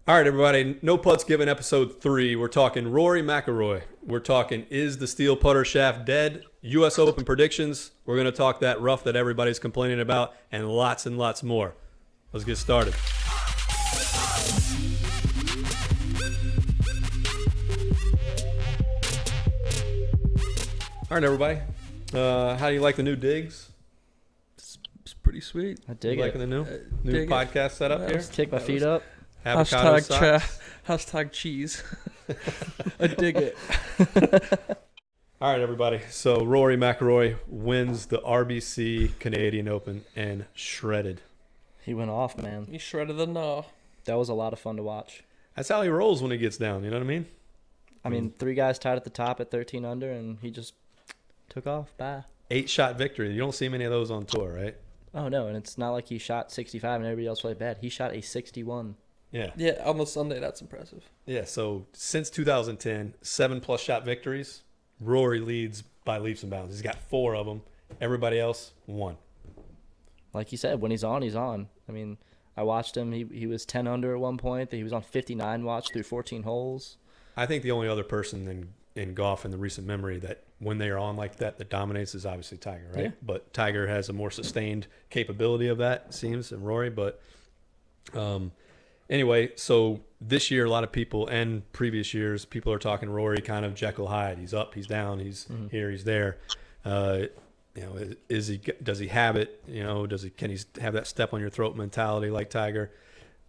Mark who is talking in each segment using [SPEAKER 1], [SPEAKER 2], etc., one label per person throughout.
[SPEAKER 1] All right, everybody. No Putts Given episode 3. We're talking Rory McIlroy. We're talking is the steel putter shaft dead? U.S. Open predictions. We're going to talk that rough that everybody's complaining about and lots more. Let's get started. All right, everybody. How do you like the new digs?
[SPEAKER 2] It's pretty sweet.
[SPEAKER 3] I dig
[SPEAKER 1] You
[SPEAKER 3] it.
[SPEAKER 1] liking the new podcast setup here?
[SPEAKER 3] Just kick my feet up.
[SPEAKER 1] Avocado socks.
[SPEAKER 2] Hashtag cheese. I dig it.
[SPEAKER 1] All right, everybody. So Rory McIlroy wins the RBC Canadian Open and shredded.
[SPEAKER 3] He went off, man.
[SPEAKER 2] You shredded the gnaw.
[SPEAKER 3] That was a lot of fun to watch.
[SPEAKER 1] That's how he rolls when he gets down. You know what I mean?
[SPEAKER 3] I mean, 3 guys tied at the top at 13 under, and he just took off. Bye.
[SPEAKER 1] 8-shot victory. You don't see many of those on tour, right?
[SPEAKER 3] Oh, no, and it's not like he shot 65 and everybody else played bad. He shot a 61.
[SPEAKER 1] Yeah.
[SPEAKER 2] Yeah, on the Sunday, that's impressive.
[SPEAKER 1] Yeah, so since 2010, 7+ shot victories. Rory leads by leaps and bounds. He's got 4 of them. Everybody else, 1.
[SPEAKER 3] Like you said, when he's on, he's on. I mean, I watched him. He was 10 under at one point. He was on 59 watch through 14 holes.
[SPEAKER 1] I think the only other person in golf in the recent memory that when they are on like that dominates is obviously Tiger, right?
[SPEAKER 3] Yeah.
[SPEAKER 1] But Tiger has a more sustained capability of that, it seems, than Rory. But anyway, so this year, a lot of people and previous years, people are talking Rory kind of Jekyll Hyde. He's up, he's down, he's here, he's there. Does he have it? Can he have that step on your throat mentality like Tiger?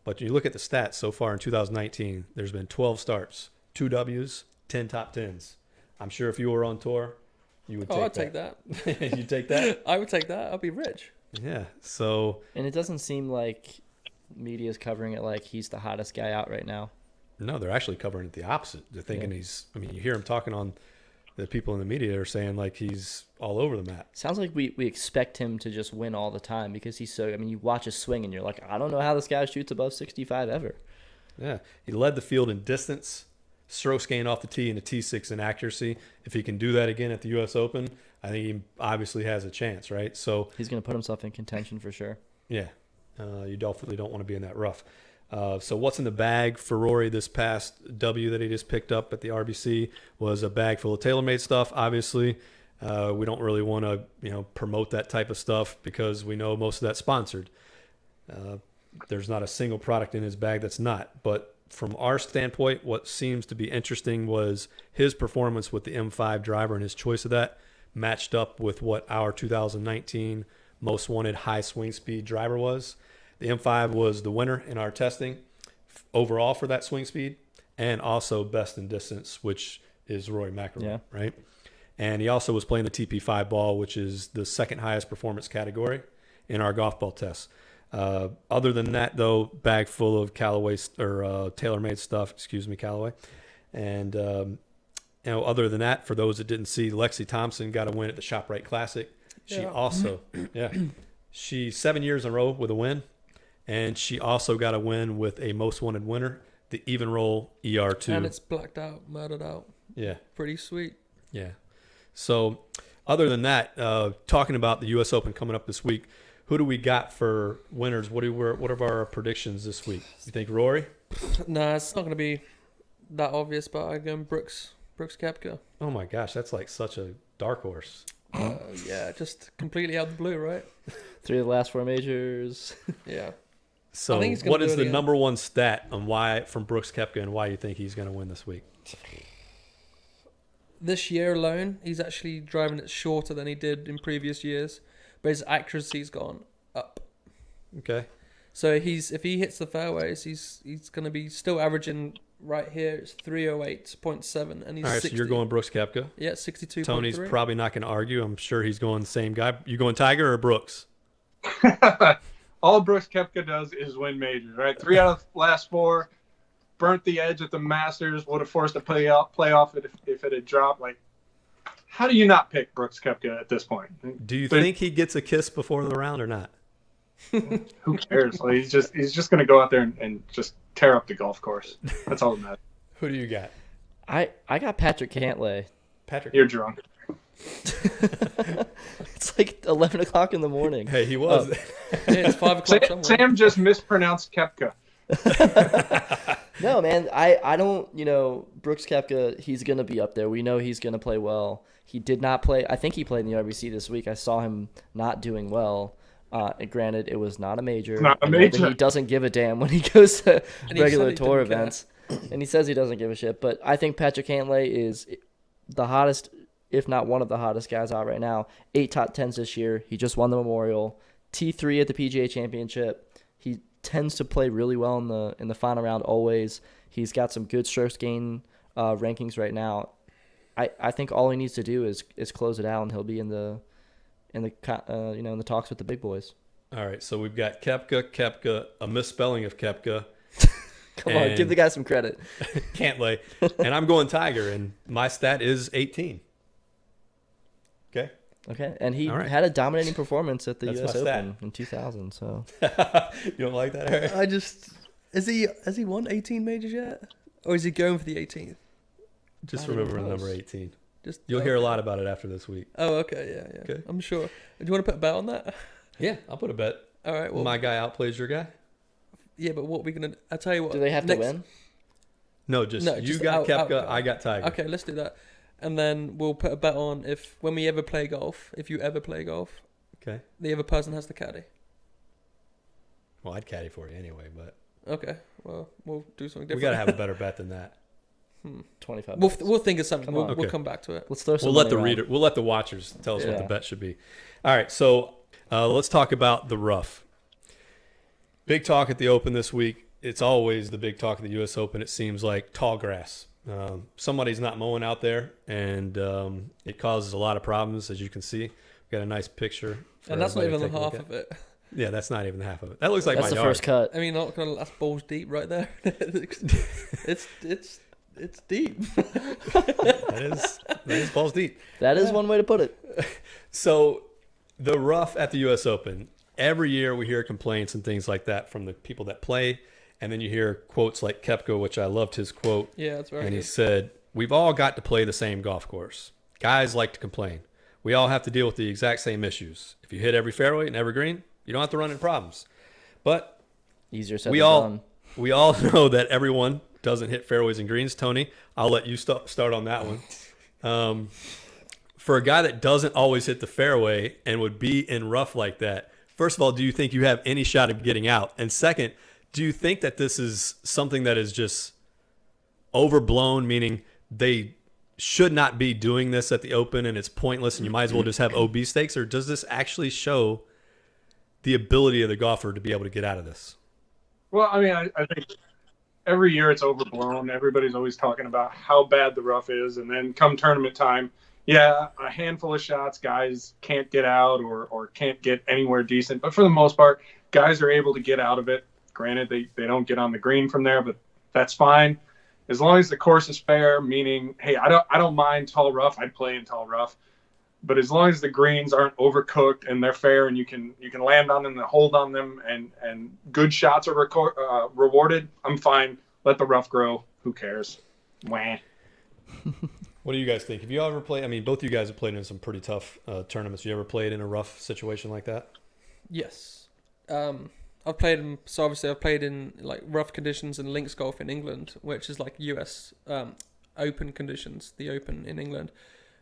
[SPEAKER 1] But you look at the stats so far in 2019, there's been 12 starts, 2 Ws, 10 top 10s. I'm sure if you were on tour, you would take that.
[SPEAKER 2] I'd take that.
[SPEAKER 1] You'd take that?
[SPEAKER 2] I would take that. I'd be rich.
[SPEAKER 1] Yeah. So.
[SPEAKER 3] And it doesn't seem like media's covering it like he's the hottest guy out right now.
[SPEAKER 1] No, they're actually covering it the opposite. They're thinking you hear him talking on the people in the media are saying like he's all over the map.
[SPEAKER 3] Sounds like we expect him to just win all the time because he's so, you watch his swing and you're like, I don't know how this guy shoots above 65 ever.
[SPEAKER 1] Yeah. He led the field in distance, strokes gained off the tee, and a T6 in accuracy. If he can do that again at the U.S. Open, I think he obviously has a chance, right? So
[SPEAKER 3] he's going to put himself in contention for sure.
[SPEAKER 1] Yeah. You definitely don't want to be in that rough. So what's in the bag for Rory this past W that he just picked up at the RBC was a bag full of TaylorMade stuff. Obviously, we don't really want to promote that type of stuff because we know most of that's sponsored. There's not a single product in his bag that's not. But from our standpoint, what seems to be interesting was his performance with the M5 driver and his choice of that matched up with what our 2019 most wanted high swing speed driver was. The M5 was the winner in our testing overall for that swing speed and also best in distance, which is Rory McIlroy, right? And he also was playing the TP5 ball, which is the second highest performance category in our golf ball tests. Other than that, though, bag full of Callaway or TaylorMade stuff, Callaway. And, other than that, for those that didn't see, Lexi Thompson got a win at the ShopRite Classic. She also, she's 7 years in a row with a win. And she also got a win with a most wanted winner, the Even Roll ER2.
[SPEAKER 2] And it's blacked out, murdered out.
[SPEAKER 1] Yeah.
[SPEAKER 2] Pretty sweet.
[SPEAKER 1] Yeah. So other than that, talking about the U.S. Open coming up this week, who do we got for winners? What are our predictions this week? You think Rory?
[SPEAKER 2] Nah, it's not going to be that obvious, but I'm going Brooks Koepka.
[SPEAKER 1] Oh, my gosh. That's like such a dark horse.
[SPEAKER 2] Yeah, just completely out of the blue, right?
[SPEAKER 3] 3 of the last 4 majors.
[SPEAKER 2] Yeah.
[SPEAKER 1] So what is the number one stat on why from Brooks Koepka and why you think he's going to win this week?
[SPEAKER 2] This year alone, he's actually driving it shorter than he did in previous years, but his accuracy's gone up.
[SPEAKER 1] Okay.
[SPEAKER 2] So if he hits the fairways, he's going to be still averaging right here. It's 308.7, and he's
[SPEAKER 1] all right.
[SPEAKER 2] 60.
[SPEAKER 1] So you're going Brooks Koepka.
[SPEAKER 2] Yeah, 62.3.
[SPEAKER 1] Tony's probably not going to argue. I'm sure he's going the same guy. You going Tiger or Brooks?
[SPEAKER 4] All Brooks Koepka does is win majors, right? 3 out of the last 4, burnt the edge at the Masters, would have forced a playoff if it had dropped. Like, how do you not pick Brooks Koepka at this point?
[SPEAKER 1] Do you think he gets a kiss before the round or not?
[SPEAKER 4] Who cares? Like, he's just going to go out there and just tear up the golf course. That's all that matters.
[SPEAKER 1] Who do you got?
[SPEAKER 3] I got Patrick Cantlay.
[SPEAKER 4] You're drunk.
[SPEAKER 3] It's like 11 o'clock in the morning.
[SPEAKER 1] Hey, he was.
[SPEAKER 2] Yeah, it's 5 o'clock somewhere.
[SPEAKER 4] Sam just mispronounced Koepka.
[SPEAKER 3] No, man, I don't, Brooks Koepka, he's going to be up there. We know he's going to play well. He did not play. I think he played in the RBC this week. I saw him not doing well. Granted, it was not a major.
[SPEAKER 4] Not a
[SPEAKER 3] I know
[SPEAKER 4] major.
[SPEAKER 3] that he doesn't give a damn when he goes to
[SPEAKER 2] And he
[SPEAKER 3] regular
[SPEAKER 2] said he
[SPEAKER 3] tour
[SPEAKER 2] didn't care.
[SPEAKER 3] events. And he says he doesn't give a shit. But I think Patrick Cantlay is the hottest, if not one of the hottest guys out right now. 8 top 10s this year. He just won the Memorial. T3 at the PGA Championship. He tends to play really well in the final round always. He's got some good strokes gain rankings right now. I think all he needs to do is close it out, and he'll be in the talks with the big boys.
[SPEAKER 1] All right, so we've got Koepka, a misspelling of Koepka.
[SPEAKER 3] Come on, give the guy some credit.
[SPEAKER 1] Cantlay, and I'm going Tiger, and my stat is 18. Okay.
[SPEAKER 3] Okay, and he
[SPEAKER 1] All right.
[SPEAKER 3] had a dominating performance at the
[SPEAKER 1] That's
[SPEAKER 3] U.S.
[SPEAKER 1] my stat.
[SPEAKER 3] Open in 2000. So
[SPEAKER 1] You don't like that, Eric?
[SPEAKER 2] Has he won 18 majors yet? Or is he going for the 18th?
[SPEAKER 1] Just
[SPEAKER 3] Not even
[SPEAKER 1] remember the
[SPEAKER 3] close.
[SPEAKER 1] number 18.
[SPEAKER 2] Just
[SPEAKER 1] You'll hear a lot about it after this week.
[SPEAKER 2] Oh, okay, yeah.
[SPEAKER 1] Okay.
[SPEAKER 2] I'm sure. Do you want to put a bet on that?
[SPEAKER 1] Yeah, I'll put a bet.
[SPEAKER 2] All right. Well,
[SPEAKER 1] My guy outplays your guy?
[SPEAKER 2] yeah, but what are we gonna? I tell you what.
[SPEAKER 3] do they have to win?
[SPEAKER 1] No,
[SPEAKER 2] No,
[SPEAKER 1] you
[SPEAKER 2] just
[SPEAKER 1] got Koepka,
[SPEAKER 2] outcome.
[SPEAKER 1] I got Tiger.
[SPEAKER 2] Okay, let's do that, and then we'll put a bet on when we ever play golf. If you ever play golf,
[SPEAKER 1] Okay.
[SPEAKER 2] the other person has to caddy.
[SPEAKER 1] Well, I'd caddy for you anyway, but
[SPEAKER 2] Okay. Well, we'll do something
[SPEAKER 1] we
[SPEAKER 2] different.
[SPEAKER 1] got to have a better bet than that.
[SPEAKER 3] 25.
[SPEAKER 2] We'll think of something.
[SPEAKER 3] Come
[SPEAKER 2] We'll,
[SPEAKER 3] on.
[SPEAKER 2] we'll
[SPEAKER 1] Okay.
[SPEAKER 2] come back to it.
[SPEAKER 3] Let's throw some.
[SPEAKER 1] We'll let
[SPEAKER 3] money
[SPEAKER 1] the
[SPEAKER 3] around.
[SPEAKER 1] reader, we'll let the watchers tell us what the
[SPEAKER 3] Yeah.
[SPEAKER 1] bet should be. All right, so let's talk about the rough. Big talk at the Open this week. It's always the big talk at the U.S. Open. It seems like tall grass. Somebody's not mowing out there, and it causes a lot of problems, as you can see. We've got a nice picture. for
[SPEAKER 2] And that's not
[SPEAKER 1] everybody
[SPEAKER 2] even
[SPEAKER 1] to
[SPEAKER 2] the
[SPEAKER 1] take a
[SPEAKER 2] half
[SPEAKER 1] look at.
[SPEAKER 2] of it.
[SPEAKER 1] Yeah, that's not even half of it. That looks like
[SPEAKER 3] That's
[SPEAKER 1] my
[SPEAKER 3] the
[SPEAKER 1] yard.
[SPEAKER 3] first cut.
[SPEAKER 2] I mean, that's balls deep right there. it's deep.
[SPEAKER 1] That is balls deep.
[SPEAKER 3] That is one way to put it.
[SPEAKER 1] So the rough at the U.S. Open, every year we hear complaints and things like that from the people that play. And then you hear quotes like Koepka, which I loved his quote.
[SPEAKER 2] Yeah, that's very
[SPEAKER 1] And he
[SPEAKER 2] good.
[SPEAKER 1] said, "We've all got to play the same golf course. Guys like to complain. We all have to deal with the exact same issues. If you hit every fairway and every green, you don't have to run into problems. But
[SPEAKER 3] Easier said
[SPEAKER 1] we
[SPEAKER 3] than
[SPEAKER 1] all
[SPEAKER 3] done.
[SPEAKER 1] we all know that everyone doesn't hit fairways and greens." Tony, I'll let you start on that one. For a guy that doesn't always hit the fairway and would be in rough like that, first of all, do you think you have any shot of getting out? And second, do you think that this is something that is just overblown, meaning they should not be doing this at the Open and it's pointless and you might as well just have OB stakes? Or does this actually show the ability of the golfer to be able to get out of this?
[SPEAKER 4] Well, I mean, I think every year it's overblown. Everybody's always talking about how bad the rough is. And then come tournament time, yeah, a handful of shots, guys can't get out or can't get anywhere decent. But for the most part, guys are able to get out of it. Granted, they don't get on the green from there, but that's fine. As long as the course is fair, meaning, hey, I don't mind tall rough. I'd play in tall rough. But as long as the greens aren't overcooked and they're fair and you can land on them and hold on them and good shots are rewarded, I'm fine. Let the rough grow. Who cares? Wah.
[SPEAKER 1] What do you guys think? Have you ever played? I mean, both you guys have played in some pretty tough tournaments. You ever played in a rough situation like that?
[SPEAKER 2] Yes. I've played in like rough conditions in links golf in England, which is like US open conditions, the Open in England.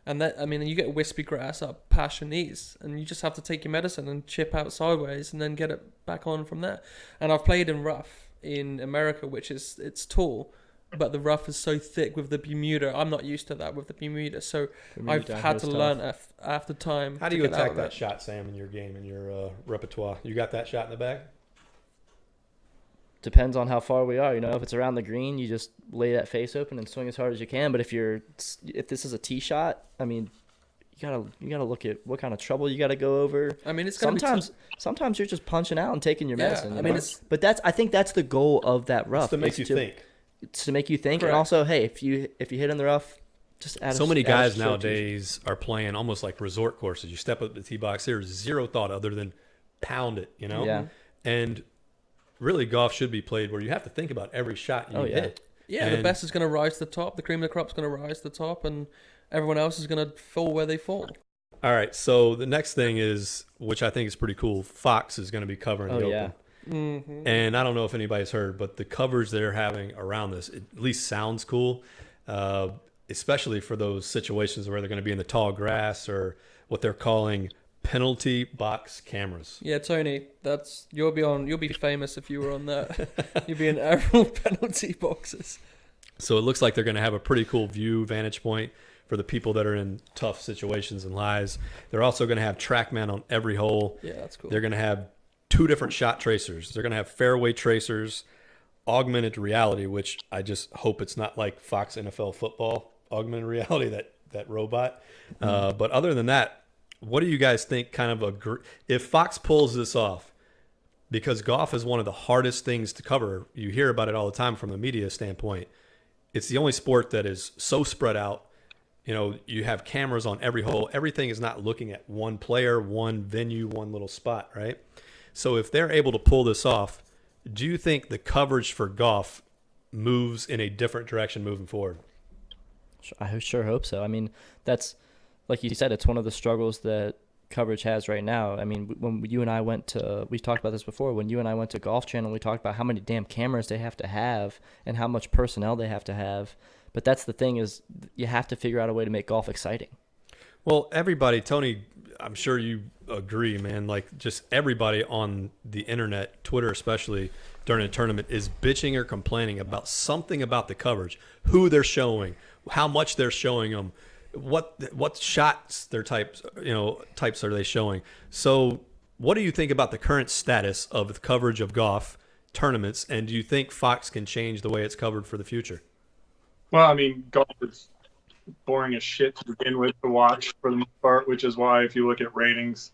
[SPEAKER 2] And that, I mean, you get wispy grass up past your knees, and you just have to take your medicine and chip out sideways, and then get it back on from there. And I've played in rough in America, which is it's tall, but the rough is so thick with the Bermuda. I'm not used to that with the Bermuda, so I've
[SPEAKER 3] down
[SPEAKER 2] had
[SPEAKER 3] here
[SPEAKER 2] to
[SPEAKER 3] is
[SPEAKER 2] learn after time.
[SPEAKER 1] How do
[SPEAKER 2] to
[SPEAKER 1] you
[SPEAKER 2] get out
[SPEAKER 1] attack
[SPEAKER 2] of
[SPEAKER 1] that
[SPEAKER 2] it.
[SPEAKER 1] shot, Sam, in your game, in your repertoire? You got that shot in the bag?
[SPEAKER 3] Depends on how far we are. If it's around the green, you just lay that face open and swing as hard as you can. But if this is a tee shot, I mean, you gotta look at what kind of trouble you got to go over.
[SPEAKER 2] I mean, it's gonna
[SPEAKER 3] Sometimes you're just punching out and taking your
[SPEAKER 2] Yeah,
[SPEAKER 3] medicine.
[SPEAKER 2] I
[SPEAKER 3] you
[SPEAKER 2] mean,
[SPEAKER 3] know?
[SPEAKER 2] it's-
[SPEAKER 3] but I think that's the goal of that rough.
[SPEAKER 1] It's to make
[SPEAKER 3] is
[SPEAKER 1] you think.
[SPEAKER 3] It's to make you think,
[SPEAKER 2] Correct.
[SPEAKER 3] and also, hey, if you hit in the rough, just add.
[SPEAKER 1] So many
[SPEAKER 3] add a
[SPEAKER 1] guys
[SPEAKER 3] stroke to your-
[SPEAKER 1] nowadays are playing almost like resort courses. You step up the tee box, there's zero thought other than pound it,
[SPEAKER 3] Yeah.
[SPEAKER 1] And really, golf should be played where you have to think about every shot you
[SPEAKER 3] Oh, yeah.
[SPEAKER 1] hit.
[SPEAKER 2] Yeah, the
[SPEAKER 1] And-
[SPEAKER 2] best is going to rise to the top. The cream of the crop's going to rise to the top, and everyone else is going to fall where they fall.
[SPEAKER 1] All right, so the next thing is, which I think is pretty cool, Fox is going to be covering
[SPEAKER 3] Oh,
[SPEAKER 1] the
[SPEAKER 3] yeah.
[SPEAKER 1] Open. And I don't know if anybody's heard, but the coverage they're having around this at least sounds cool, especially for those situations where they're going to be in the tall grass or what they're calling penalty box cameras.
[SPEAKER 2] Yeah, Tony, you'll be famous if you were on that. You'll be in every penalty boxes.
[SPEAKER 1] So it looks like they're going to have a pretty cool vantage point for the people that are in tough situations and lies. They're also going to have TrackMan on every hole.
[SPEAKER 2] Yeah, that's cool.
[SPEAKER 1] They're going to have 2 different shot tracers. They're going to have fairway tracers, augmented reality, which I just hope it's not like Fox NFL football augmented reality, that robot. But other than that, what do you guys think if Fox pulls this off? Because golf is one of the hardest things to cover. You hear about it all the time from the media standpoint. It's the only sport that is so spread out. You know, you have cameras on every hole. Everything is not looking at one player, one venue, one little spot, right? So if they're able to pull this off, do you think the coverage for golf moves in a different direction moving forward?
[SPEAKER 3] I sure hope so. I mean, that's, like you said, it's one of the struggles that coverage has right now. I mean, when you and I we talked about this before, when you and I went to Golf Channel, we talked about how many damn cameras they have to have and how much personnel they have to have. But that's the thing, is you have to figure out a way to make golf exciting.
[SPEAKER 1] Well, everybody, Tony, I'm sure you agree, man. Like, just everybody on the internet, Twitter especially, during a tournament is bitching or complaining about something about the coverage, who they're showing, how much they're showing them, what shots types are they showing. So what do you think about the current status of the coverage of golf tournaments, and do you think Fox can change the way it's covered for the future?
[SPEAKER 4] Well, I mean, golf is boring as shit to begin with to watch for the most part, which is why if you look at ratings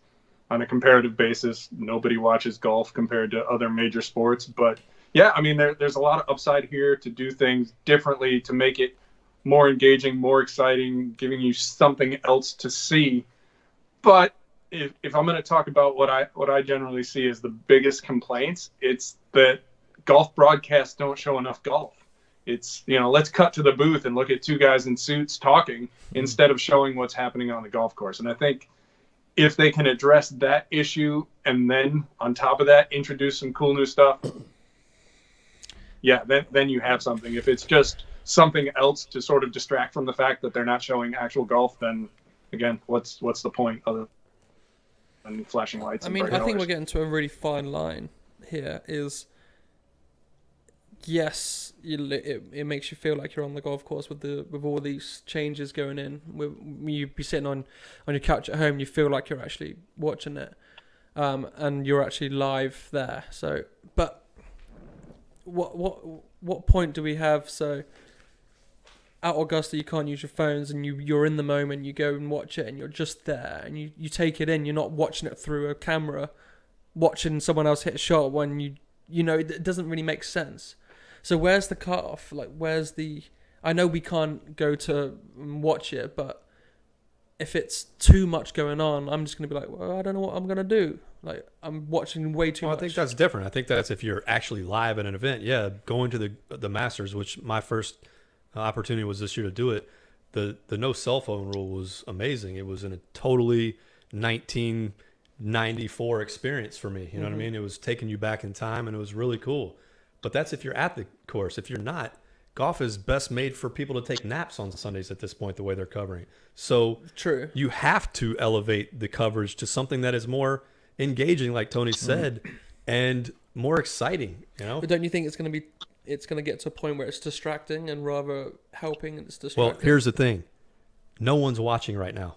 [SPEAKER 4] on a comparative basis, nobody watches golf compared to other major sports. But yeah, I mean, there's a lot of upside here to do things differently to make it more engaging, more exciting, giving you something else to see. But if I'm going to talk about what I generally see as the biggest complaints, it's that golf broadcasts don't show enough golf. It's, let's cut to the booth and look at 2 guys in suits talking instead of showing what's happening on the golf course. And I think if they can address that issue and then on top of that introduce some cool new stuff, yeah, then you have something. If it's just something else to sort of distract from the fact that they're not showing actual golf, then again, what's the point other than flashing lights?
[SPEAKER 2] I mean, I think we're getting to a really fine line here. Yes, it makes you feel like you're on the golf course with all these changes going in. You'd be sitting on your couch at home, you feel like you're actually watching it, and you're actually live there. So, but what point do we have? So, at Augusta, you can't use your phones, and you're in the moment. You go and watch it, and you're just there, and you take it in. You're not watching it through a camera, watching someone else hit a shot when it doesn't really make sense. So where's the cutoff? Like, I know we can't go to watch it, but if it's too much going on, I'm just going to be like, well, I don't know what I'm going to do. Like, I'm watching way too much.
[SPEAKER 1] I think that's different. I think that's if you're actually live at an event. Yeah, going to the Masters, which my first opportunity was this year to do it. The no cell phone rule was amazing. It was in a totally 1994 experience for me. You know what I mean? It was taking you back in time, and it was really cool. But that's if you're at the course. If you're not, golf is best made for people to take naps on Sundays at this point, the way they're covering. So
[SPEAKER 2] true. You
[SPEAKER 1] have to elevate the coverage to something that is more engaging, like Tony said, and more exciting.
[SPEAKER 2] But don't you think it's going to get to a point where it's distracting and rather helping, and it's distracting?
[SPEAKER 1] Well, here's the thing. No one's watching right now.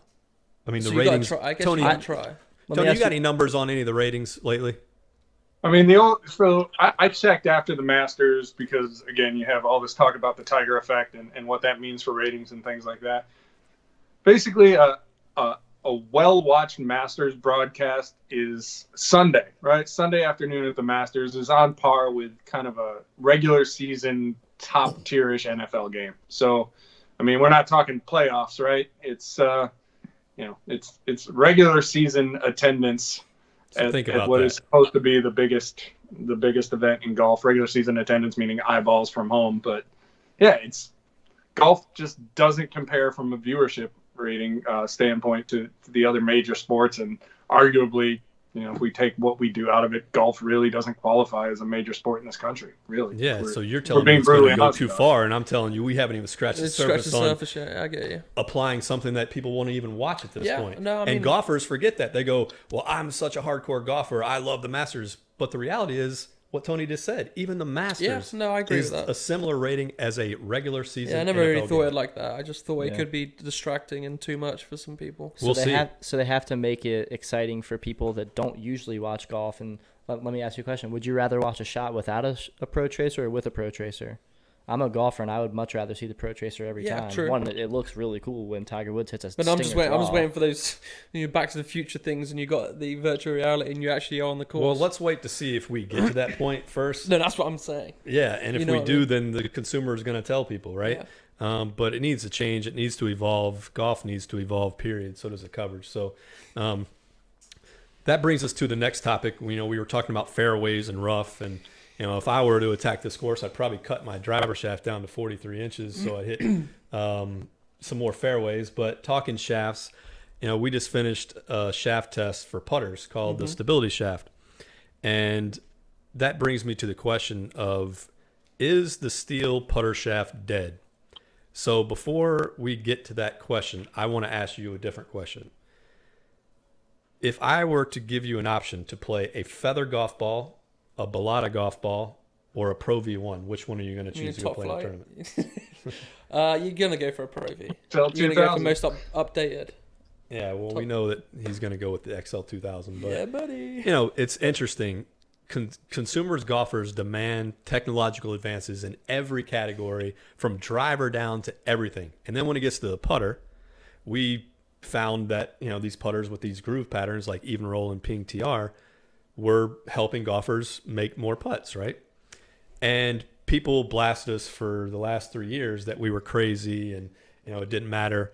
[SPEAKER 1] I mean,
[SPEAKER 2] so
[SPEAKER 1] the ratings.
[SPEAKER 2] I guess
[SPEAKER 1] Tony,
[SPEAKER 2] you gotta try.
[SPEAKER 1] Tony, you got any numbers on any of the ratings lately?
[SPEAKER 4] I mean, I checked after the Masters because, again, you have all this talk about the Tiger effect and what that means for ratings and things like that. Basically, a well-watched Masters broadcast is Sunday, right? Sunday afternoon at the Masters is on par with kind of a regular season top-tier-ish NFL game. So, I mean, we're not talking playoffs, right? It's it's regular season attendance.
[SPEAKER 1] So think about
[SPEAKER 4] what
[SPEAKER 1] that.
[SPEAKER 4] is supposed to be the biggest event in golf, regular season attendance, meaning eyeballs from home. But yeah, golf just doesn't compare from a viewership rating standpoint to the other major sports, and arguably if we take what we do out of it, golf really doesn't qualify as a major sport in this country, really.
[SPEAKER 1] Yeah, so you're telling me
[SPEAKER 4] being
[SPEAKER 1] it's going to
[SPEAKER 4] brutally
[SPEAKER 1] go
[SPEAKER 4] honest
[SPEAKER 1] too
[SPEAKER 4] about
[SPEAKER 1] far, and I'm telling you we haven't even scratched the surface on
[SPEAKER 2] Yeah, I get you.
[SPEAKER 1] applying something that people won't even watch at this point.
[SPEAKER 2] No, I mean,
[SPEAKER 1] and golfers forget that. They go, well, I'm such a hardcore golfer. I love the Masters. But the reality is what Tony just said. Even the Masters
[SPEAKER 2] I agree
[SPEAKER 1] is
[SPEAKER 2] with that.
[SPEAKER 1] a similar rating as a regular season
[SPEAKER 2] Yeah, I never
[SPEAKER 1] NFL
[SPEAKER 2] really thought
[SPEAKER 1] game.
[SPEAKER 2] it like that. I just thought it could be distracting and too much for some people.
[SPEAKER 3] So
[SPEAKER 1] We'll
[SPEAKER 3] they
[SPEAKER 1] see.
[SPEAKER 3] So they have to make it exciting for people that don't usually watch golf. And let me ask you a question. Would you rather watch a shot without a pro tracer or with a pro tracer? I'm a golfer, and I would much rather see the pro tracer every time.
[SPEAKER 2] True.
[SPEAKER 3] One, it looks really cool when Tiger Woods hits a
[SPEAKER 2] But I'm just
[SPEAKER 3] stinger
[SPEAKER 2] waiting
[SPEAKER 3] draw.
[SPEAKER 2] for those Back to the Future things, and you got the virtual reality, and you actually are on the course.
[SPEAKER 1] Well, let's wait to see if we get to that point first.
[SPEAKER 2] No, that's what I'm saying.
[SPEAKER 1] Yeah, and if
[SPEAKER 2] You know
[SPEAKER 1] we
[SPEAKER 2] what I
[SPEAKER 1] do,
[SPEAKER 2] mean?
[SPEAKER 1] then the consumer is going to tell people, right? But it needs to change. It needs to evolve. Golf needs to evolve, period. So does the coverage. So that brings us to the next topic. We were talking about fairways and rough. And, if I were to attack this course, I'd probably cut my driver shaft down to 43 inches so I hit some more fairways. But talking shafts, we just finished a shaft test for putters called the stability shaft. And that brings me to the question of, is the steel putter shaft dead? So before we get to that question, I want to ask you a different question. If I were to give you an option to play a feather golf ball, a Balata golf ball, or a Pro V1, which one are you going to choose to go play in the tournament?
[SPEAKER 2] You're going to go for a Pro V.
[SPEAKER 4] Tell
[SPEAKER 2] You're going to go for
[SPEAKER 4] 2000.
[SPEAKER 2] most updated.
[SPEAKER 1] Yeah, well, we know that he's going to go with the XL 2000. But,
[SPEAKER 2] Yeah, buddy.
[SPEAKER 1] it's interesting. Consumers, golfers demand technological advances in every category, from driver down to everything. And then when it gets to the putter, we found that these putters with these groove patterns like even roll and ping TR were helping golfers make more putts, right? And people blasted us for the last 3 years that we were crazy and it didn't matter.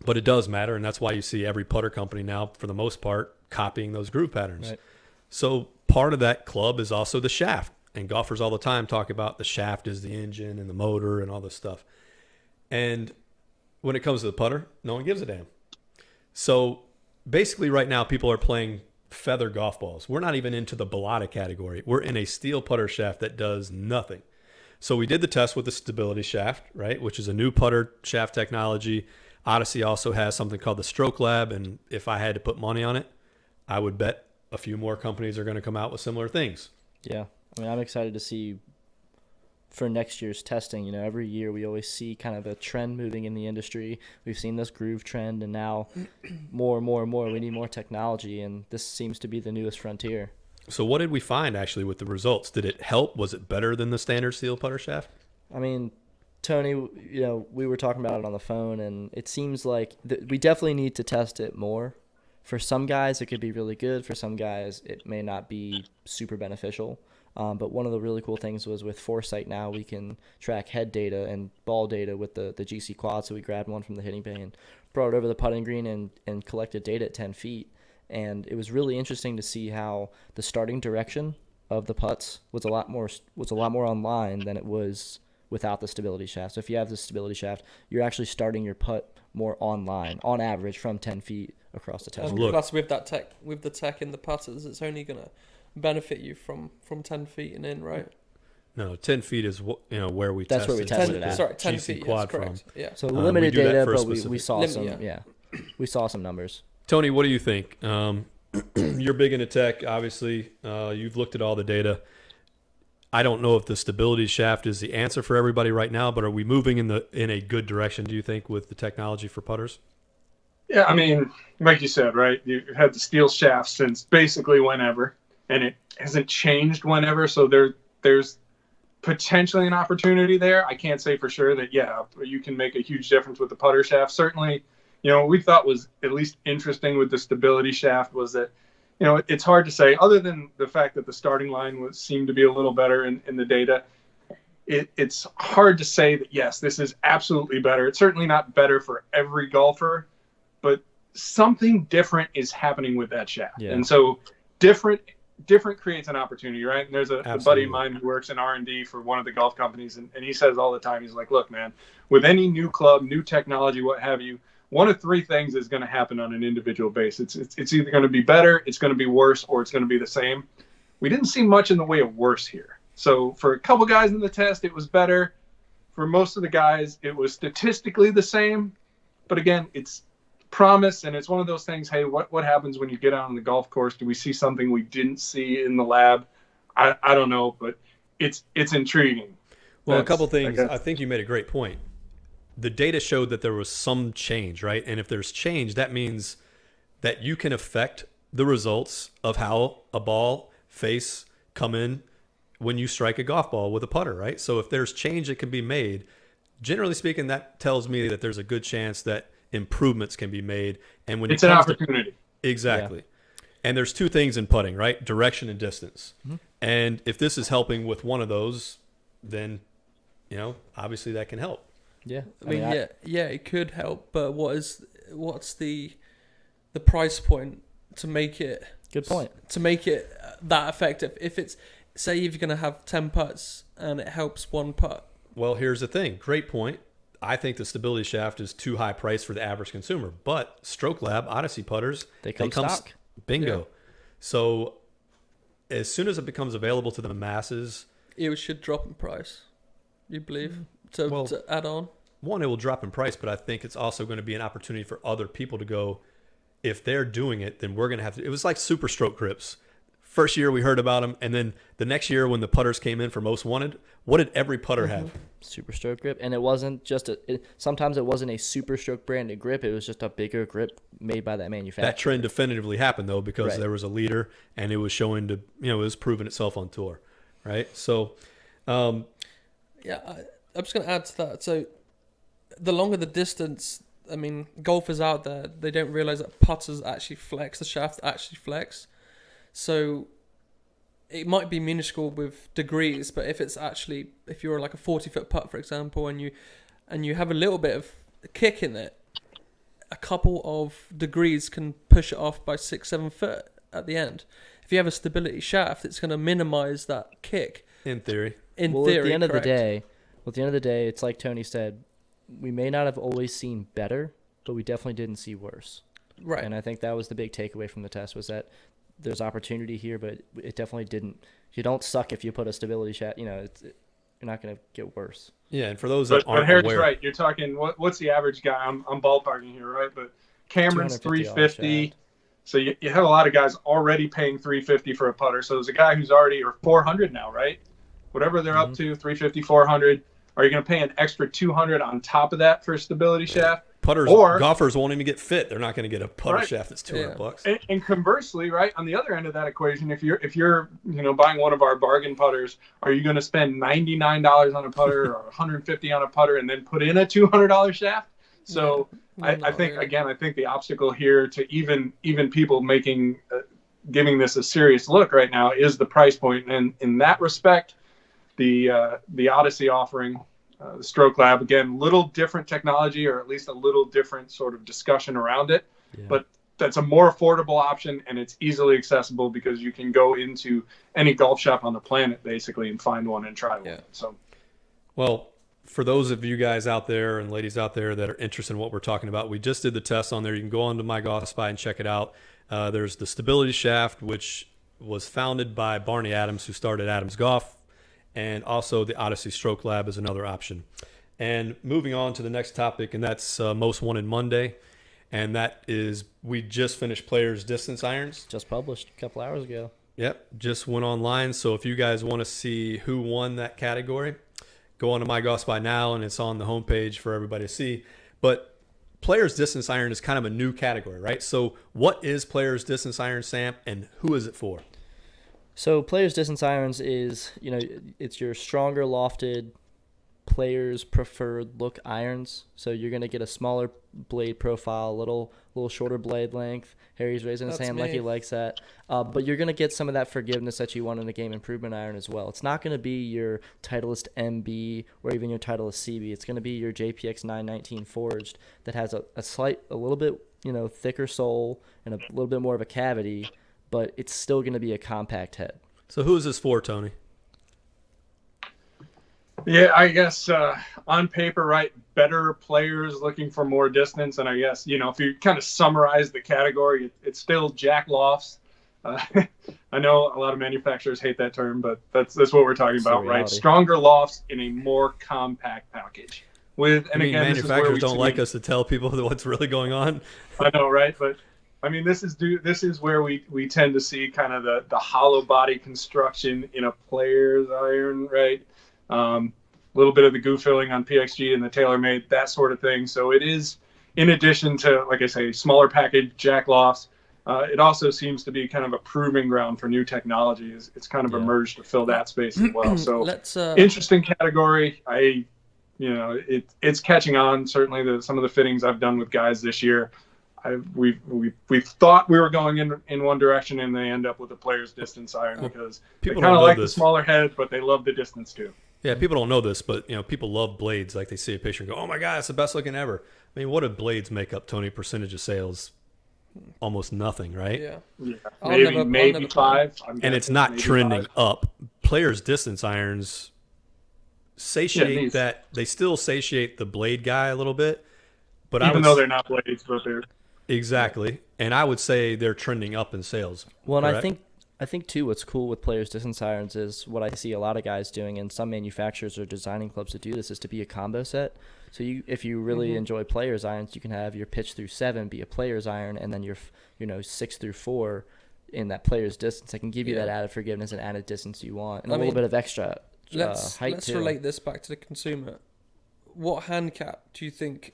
[SPEAKER 1] But it does matter, and that's why you see every putter company now, for the most part, copying those groove patterns.
[SPEAKER 3] Right.
[SPEAKER 1] So part of that club is also the shaft. And golfers all the time talk about the shaft is the engine and the motor and all this stuff. And when it comes to the putter, no one gives a damn. So basically right now people are playing feather golf balls. We're not even into the Balata category. We're in a steel putter shaft that does nothing. So we did the test with the stability shaft, right, which is a new putter shaft technology. Odyssey also has something called the Stroke Lab, and if I had to put money on it, I would bet a few more companies are going to come out with similar things.
[SPEAKER 3] Yeah. I mean, I'm excited to see for next year's testing. Every year we always see kind of a trend moving in the industry. We've seen this groove trend, and now more and more and more, we need more technology, and this seems to be the newest frontier.
[SPEAKER 1] So what did we find actually with the results? Did it help? Was it better than the standard steel putter shaft?
[SPEAKER 3] I mean, Tony, we were talking about it on the phone, and it seems like we definitely need to test it more. For some guys, it could be really good. For some guys, it may not be super beneficial. But one of the really cool things was with Foresight now, we can track head data and ball data with the GC quad. So we grabbed one from the hitting bay and brought it over the putting green and collected data at 10 feet. And it was really interesting to see how the starting direction of the putts was a lot more on line than it was without the stability shaft. So if you have the stability shaft, you're actually starting your putt more on line, on average, from 10 feet across the test.
[SPEAKER 1] Look.
[SPEAKER 2] Plus with the tech in the putters, it's only going to benefit you from 10 feet and in, right?
[SPEAKER 1] No, 10 feet is where we
[SPEAKER 3] That's
[SPEAKER 1] tested.
[SPEAKER 3] where we tested it at.
[SPEAKER 2] Sorry, 10
[SPEAKER 1] GC
[SPEAKER 2] feet,
[SPEAKER 1] quad
[SPEAKER 2] yes, correct.
[SPEAKER 1] from.
[SPEAKER 2] Yeah.
[SPEAKER 3] So
[SPEAKER 1] we
[SPEAKER 3] limited
[SPEAKER 1] do that
[SPEAKER 3] data,
[SPEAKER 1] for a
[SPEAKER 3] but we
[SPEAKER 1] specific-
[SPEAKER 3] saw
[SPEAKER 2] Limit,
[SPEAKER 3] we saw some numbers.
[SPEAKER 1] Tony, what do you think? You're big into tech, obviously. You've looked at all the data. I don't know if the stability shaft is the answer for everybody right now, but are we moving in a good direction, do you think, with the technology for putters?
[SPEAKER 4] Yeah, I mean, like you said, right? You've had the steel shaft since basically whenever, and it hasn't changed whenever. So there's potentially an opportunity there. I can't say for sure that, you can make a huge difference with the putter shaft. Certainly, what we thought was at least interesting with the stability shaft was that, it's hard to say, other than the fact that the starting line seemed to be a little better in the data. It's hard to say that, yes, this is absolutely better. It's certainly not better for every golfer, but something different is happening with that shaft.
[SPEAKER 3] Yeah.
[SPEAKER 4] And so different creates an opportunity, right? And there's a buddy
[SPEAKER 1] Absolutely.
[SPEAKER 4] of mine who works in R&D for one of the golf companies, and he says all the time, he's like, look, man, with any new club, new technology, what have you, one of three things is going to happen on an individual basis. It's either going to be better, it's going to be worse, or it's going to be the same. We didn't see much in the way of worse here. So for a couple guys in the test, it was better. For most of the guys, it was statistically the same. But again, it's promise, and it's one of those things, hey, what happens when you get out on the golf course? Do we see something we didn't see in the lab? I don't know, but it's intriguing.
[SPEAKER 1] Well, a couple things. I think you made a great point. The data showed that there was some change, right? And if there's change, that means that you can affect the results of how a ball face come in when you strike a golf ball with a putter, right? So if there's change that can be made, generally speaking, that tells me that there's a good chance that improvements can be made. And when
[SPEAKER 4] it's an opportunity.
[SPEAKER 1] Exactly. Yeah. And there's two things in putting, right? Direction and distance. Mm-hmm. And if this is helping with one of those, then, obviously that can help.
[SPEAKER 3] Yeah.
[SPEAKER 2] I mean, it could help, but what's the price point to make it?
[SPEAKER 3] Good point.
[SPEAKER 2] To make it that effective. If it's, say, if you're going to have 10 putts and it helps one putt.
[SPEAKER 1] Well, here's the thing. Great point. I think the stability shaft is too high priced for the average consumer, but Stroke Lab Odyssey putters,
[SPEAKER 3] they come stock.
[SPEAKER 1] Bingo.
[SPEAKER 2] Yeah.
[SPEAKER 1] So as soon as it becomes available to the masses,
[SPEAKER 2] it should drop in price. You believe? To add on?
[SPEAKER 1] One, it will drop in price, but I think it's also going to be an opportunity for other people to go, if they're doing it, then we're going to have to. It was like Super Stroke grips. First year we heard about them, and then the next year when the putters came in for most wanted, what did every putter have?
[SPEAKER 3] Super Stroke grip. And it wasn't just sometimes it wasn't a Super Stroke branded grip. It was just a bigger grip made by that manufacturer.
[SPEAKER 1] That trend definitively happened, though, because there was a leader, and it was showing to, it was proving itself on tour, right? So,
[SPEAKER 2] I'm just going to add to that. So the longer the distance, I mean, golfers out there, they don't realize that putters actually flex, the shaft actually flex. So it might be minuscule with degrees, but if you're like a 40-foot putt, for example, and you have a little bit of kick in it, a couple of degrees can push it off by 6-7 foot at the end. If you have a stability shaft, it's going to minimize that kick.
[SPEAKER 1] In theory.
[SPEAKER 3] At the end of the day, it's like Tony said, we may not have always seen better, but we definitely didn't see worse.
[SPEAKER 2] Right.
[SPEAKER 3] And I think that was the big takeaway from the test, was that there's opportunity here, but it definitely didn't. You don't suck if you put a stability shaft. You're not going to get worse.
[SPEAKER 1] Yeah, and for those that aren't
[SPEAKER 4] Harry's
[SPEAKER 1] aware,
[SPEAKER 4] right. You're talking what's the average guy? I'm ballparking here, right? But Cameron's $350. So you have a lot of guys already paying $350 for a putter. So there's a guy who's already or $400 now, right? Whatever they're up to, $350, $400. Are you going to pay an extra $200 on top of that for a stability shaft?
[SPEAKER 1] Golfers won't even get fit. They're not going to get a putter shaft that's $200.
[SPEAKER 4] And conversely, right, on the other end of that equation, if you're buying one of our bargain putters, are you going to spend $99 on a putter or $150 on a putter and then put in a $200 shaft? So I think the obstacle here to even people giving this a serious look right now is the price point. And in that respect, the Odyssey offering, the Stroke Lab, again, little different technology, or at least a little different sort of discussion around it. Yeah. But that's a more affordable option, and it's easily accessible because you can go into any golf shop on the planet basically and find one and try one. So,
[SPEAKER 1] well, for those of you guys out there and ladies out there that are interested in what we're talking about, we just did the test on there. You can go on to My Golf Spy and check it out. There's the stability shaft, which was founded by Barney Adams, who started Adams Golf. And also the Odyssey Stroke Lab is another option. And moving on to the next topic, and that's Most Wanted Monday. And that is, we just finished Players Distance Irons.
[SPEAKER 3] Just published a couple hours ago.
[SPEAKER 1] Yep, just went online. So if you guys want to see who won that category, go on to My Golf Spy now, and it's on the homepage for everybody to see. But Players Distance Iron is kind of a new category, right? So what is Players Distance Iron, Sam, and who is it for?
[SPEAKER 3] So Players Distance Irons is, it's your stronger lofted, players preferred look irons. So you're going to get a smaller blade profile, a little shorter blade length. Harry's raising his hand like he likes that. But you're going to get some of that forgiveness that you want in the game improvement iron as well. It's not going to be your Titleist MB or even your Titleist CB. It's going to be your JPX 919 forged that has a little bit, thicker sole and a little bit more of a cavity, but it's still going to be a compact head.
[SPEAKER 1] So who is this for, Tony?
[SPEAKER 4] Yeah, I guess on paper, right, better players looking for more distance. And I guess, if you kind of summarize the category, it's still Jack Lofts. Uh, I know a lot of manufacturers hate that term, but that's what we're talking
[SPEAKER 3] It's the
[SPEAKER 4] about, right?
[SPEAKER 3] reality.
[SPEAKER 4] Stronger lofts in a more compact package.
[SPEAKER 1] I mean,
[SPEAKER 4] This is where
[SPEAKER 1] manufacturers
[SPEAKER 4] we
[SPEAKER 1] don't
[SPEAKER 4] see,
[SPEAKER 1] like us to tell people what's really going on.
[SPEAKER 4] I know, right? But I mean, this is where we tend to see kind of the hollow body construction in a player's iron, right? A little bit of the goof filling on PXG and the TaylorMade, that sort of thing. So it is, in addition to, like I say, smaller package Jack Lofts, it also seems to be kind of a proving ground for new technologies. It's kind of emerged to fill that space as well. So interesting category. It's catching on. Certainly, some of the fittings I've done with guys this year, we thought we were going in one direction, and they end up with a player's distance iron because they kind of like the smaller head, but they love the distance too.
[SPEAKER 1] Yeah, people don't know this, but people love blades. Like they see a picture and go, "Oh my god, it's the best looking ever." I mean, what do blades make up, Tony? Percentage of sales? Almost nothing, right?
[SPEAKER 4] Yeah. Maybe 5.
[SPEAKER 1] And it's not trending up. Players' distance irons satiate that. They still satiate the blade guy a little bit, but
[SPEAKER 4] even though they're not blades, but they're
[SPEAKER 1] exactly. And I would say they're trending up in sales.
[SPEAKER 3] Well, and
[SPEAKER 1] correct?
[SPEAKER 3] I think too, what's cool with players' distance irons is what I see a lot of guys doing, and some manufacturers or designing clubs that do this, is to be a combo set. So if you really enjoy players' irons, you can have your pitch through 7 be a players' iron, and then your 6 through 4 in that player's distance. I can give you that added forgiveness and added distance you want, and a little bit of extra height
[SPEAKER 2] let's
[SPEAKER 3] too.
[SPEAKER 2] relate this back to the consumer. What handicap do you think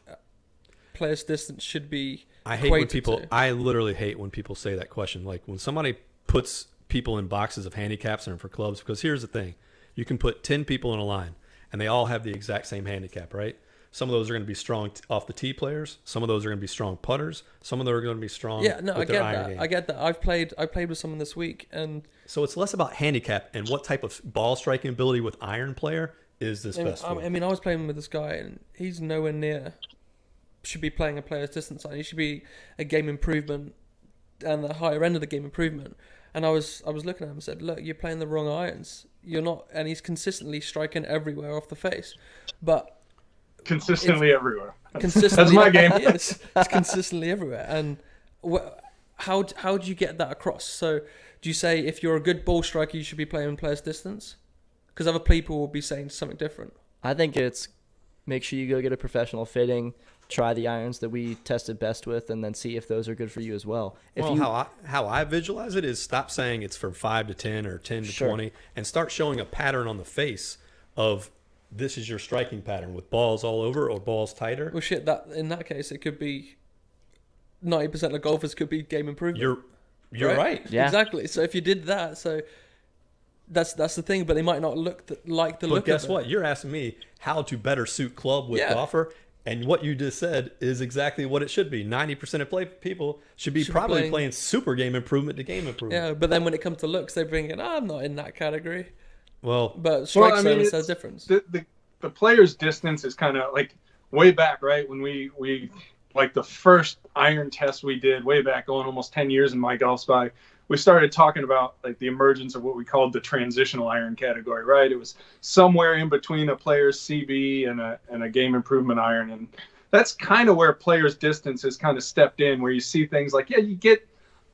[SPEAKER 2] players' distance should be?
[SPEAKER 1] I literally hate when people say that question. Like when somebody puts people in boxes of handicaps and for clubs, because here's the thing: you can put 10 people in a line, and they all have the exact same handicap, right? Some of those are going to be strong off the tee players. Some of those are going to be strong putters. Some of them are going to be strong.
[SPEAKER 2] Yeah, no,
[SPEAKER 1] with their iron game.
[SPEAKER 2] I get that. I played with someone this week, and
[SPEAKER 1] so it's less about handicap and what type of ball striking ability with iron player is this best for.
[SPEAKER 2] I mean, I was playing with this guy, and he's nowhere near should be playing a player's distance iron. He should be a game improvement and the higher end of the game improvement. And I was looking at him and said, "Look, you're playing the wrong irons. You're not." And he's consistently striking everywhere off the face, but.
[SPEAKER 4] Consistently everywhere.
[SPEAKER 2] Consistently,
[SPEAKER 4] that's my game.
[SPEAKER 2] It's consistently everywhere. And how do you get that across? So do you say if you're a good ball striker, you should be playing player's distance? Because other people will be saying something different.
[SPEAKER 3] I think it's make sure you go get a professional fitting, try the irons that we tested best with, and then see if those are good for you as well.
[SPEAKER 1] How I visualize it is stop saying it's from 5 to 10 or 10 to 20 and start showing a pattern on the face of this is your striking pattern with balls all over or balls tighter.
[SPEAKER 2] Well, shit, in that case, it could be 90% of golfers could be game improvement.
[SPEAKER 1] You're right.
[SPEAKER 3] Yeah.
[SPEAKER 2] Exactly. So if you did that, so that's the thing, but they might not look like the look of it.
[SPEAKER 1] But guess what? You're asking me how to better suit club with golfer, and what you just said is exactly what it should be. 90% of people should be playing super game improvement to game improvement.
[SPEAKER 2] Yeah, but then when it comes to looks, they bring in, I'm not in that category.
[SPEAKER 1] Well,
[SPEAKER 2] but strike service has a difference.
[SPEAKER 4] The player's distance is kind of like way back, right? When we like the first iron test we did way back, going almost 10 years in my golf spy, we started talking about like the emergence of what we called the transitional iron category, right? It was somewhere in between a player's CB and a game improvement iron. And that's kind of where player's distance has kind of stepped in, where you see things like, you get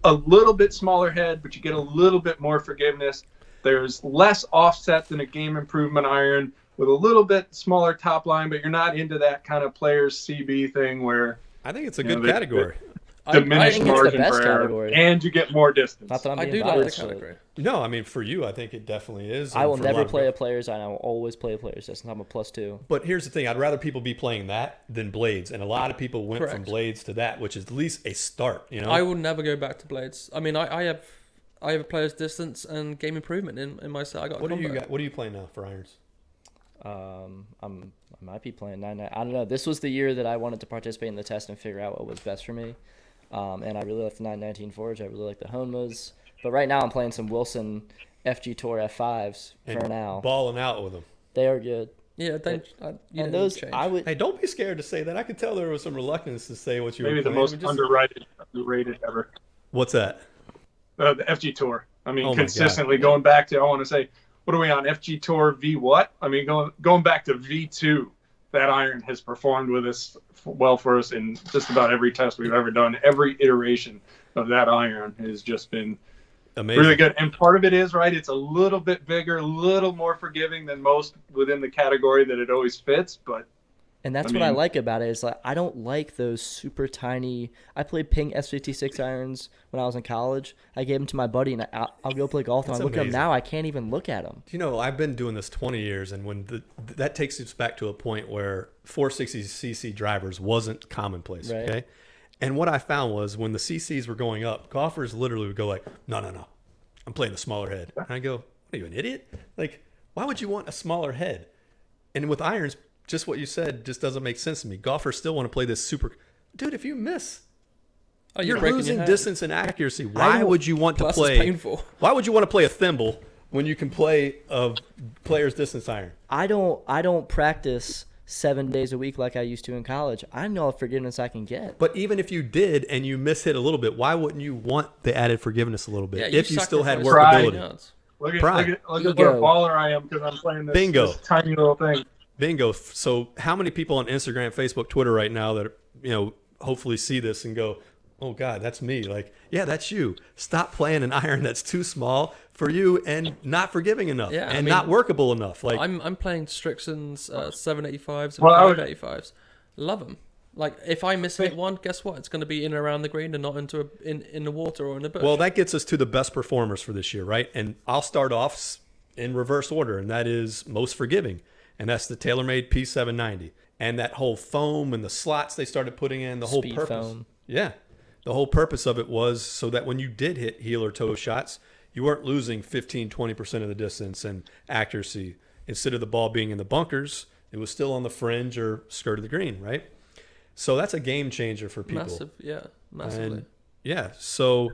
[SPEAKER 4] a little bit smaller head, but you get a little bit more forgiveness. There's less offset than a game improvement iron with a little bit smaller top line, but you're not into that kind of player's CB thing where
[SPEAKER 1] I think it's a good category.
[SPEAKER 4] Diminished margin for error, and you get more distance.
[SPEAKER 3] Not that I'm
[SPEAKER 2] I
[SPEAKER 3] being
[SPEAKER 2] do like the
[SPEAKER 3] biased,
[SPEAKER 2] category.
[SPEAKER 1] No, I mean, for you, I think it definitely is.
[SPEAKER 3] I will never play a player's iron. I will always play a player's distance. I'm a +2.
[SPEAKER 1] But here's the thing. I'd rather people be playing that than blades. And a lot of people went
[SPEAKER 2] Correct.
[SPEAKER 1] from blades to that, which is at least a start.
[SPEAKER 2] I will never go back to blades. I mean, I have a player's distance and game improvement in my set. I got.
[SPEAKER 1] What do you got? What are you playing now for irons?
[SPEAKER 3] I might be playing 9-9. I don't know. This was the year that I wanted to participate in the test and figure out what was best for me. And I really like the 919 Forge. I really like the Honmas. But right now I'm playing some Wilson FG Tour F5s for now.
[SPEAKER 1] Balling out with them.
[SPEAKER 3] They are good.
[SPEAKER 2] Yeah,
[SPEAKER 3] and those
[SPEAKER 2] change.
[SPEAKER 3] I would.
[SPEAKER 1] Hey, don't be scared to say that. I could tell there was some reluctance to say what you
[SPEAKER 4] maybe
[SPEAKER 1] were playing.
[SPEAKER 4] the most underrated ever.
[SPEAKER 1] What's that?
[SPEAKER 4] The FG Tour. I mean,
[SPEAKER 1] Oh
[SPEAKER 4] consistently going back to, I want to say, what are we on, FG Tour V what? I mean, going back to V2, that iron has performed with us well for us in just about every test we've ever done. Every iteration of that iron has just been
[SPEAKER 1] Amazing.
[SPEAKER 4] really good. And part of it is, right, it's a little bit bigger, a little more forgiving than most within the category that it always fits, but
[SPEAKER 3] And that's what I like about it is like I don't like those super tiny. I played ping S56 irons when I was in college. I gave them to my buddy, and I'll go play golf. And I look at them now, I can't even look at them.
[SPEAKER 1] You know, I've been doing this 20 years, and when that takes us back to a point where 460cc drivers wasn't commonplace.
[SPEAKER 3] Right.
[SPEAKER 1] Okay, and what I found was when the CCs were going up, golfers literally would go like, "No, I'm playing the smaller head." And I go, "What are you, an idiot? Like, why would you want a smaller head?" And with irons, just what you said just doesn't make sense to me. Golfers still want to play this super. Dude, if you miss, you're losing distance and accuracy. Why would you want to play?
[SPEAKER 2] Painful.
[SPEAKER 1] Why would you want to play a thimble when you can play a player's distance iron?
[SPEAKER 3] I don't practice 7 days a week like I used to in college. I know the forgiveness I can get.
[SPEAKER 1] But even if you did and you mishit a little bit, why wouldn't you want the added forgiveness a little bit if you still had workability?
[SPEAKER 4] Look at what a baller I am because I'm playing this tiny little thing.
[SPEAKER 1] Bingo. So how many people on Instagram, Facebook, Twitter right now that, hopefully see this and go, "Oh God, that's me." Like, yeah, that's you. Stop playing an iron that's too small for you and not forgiving enough not workable enough. Like
[SPEAKER 2] I'm playing Strixon's 785s and 585s. Love them. Like if I miss hit one, guess what? It's going to be in and around the green and not into in the water or in the bush.
[SPEAKER 1] Well, that gets us to the best performers for this year, right? And I'll start off in reverse order, and that is most forgiving. And that's the TaylorMade P790. And that whole foam and the slots they started putting in, the whole purpose. Foam. Yeah. The whole purpose of it was so that when you did hit heel or toe shots, you weren't losing 15, 20% of the distance and accuracy. Instead of the ball being in the bunkers, it was still on the fringe or skirt of the green, right? So that's a game changer for people.
[SPEAKER 2] Massively.
[SPEAKER 1] And so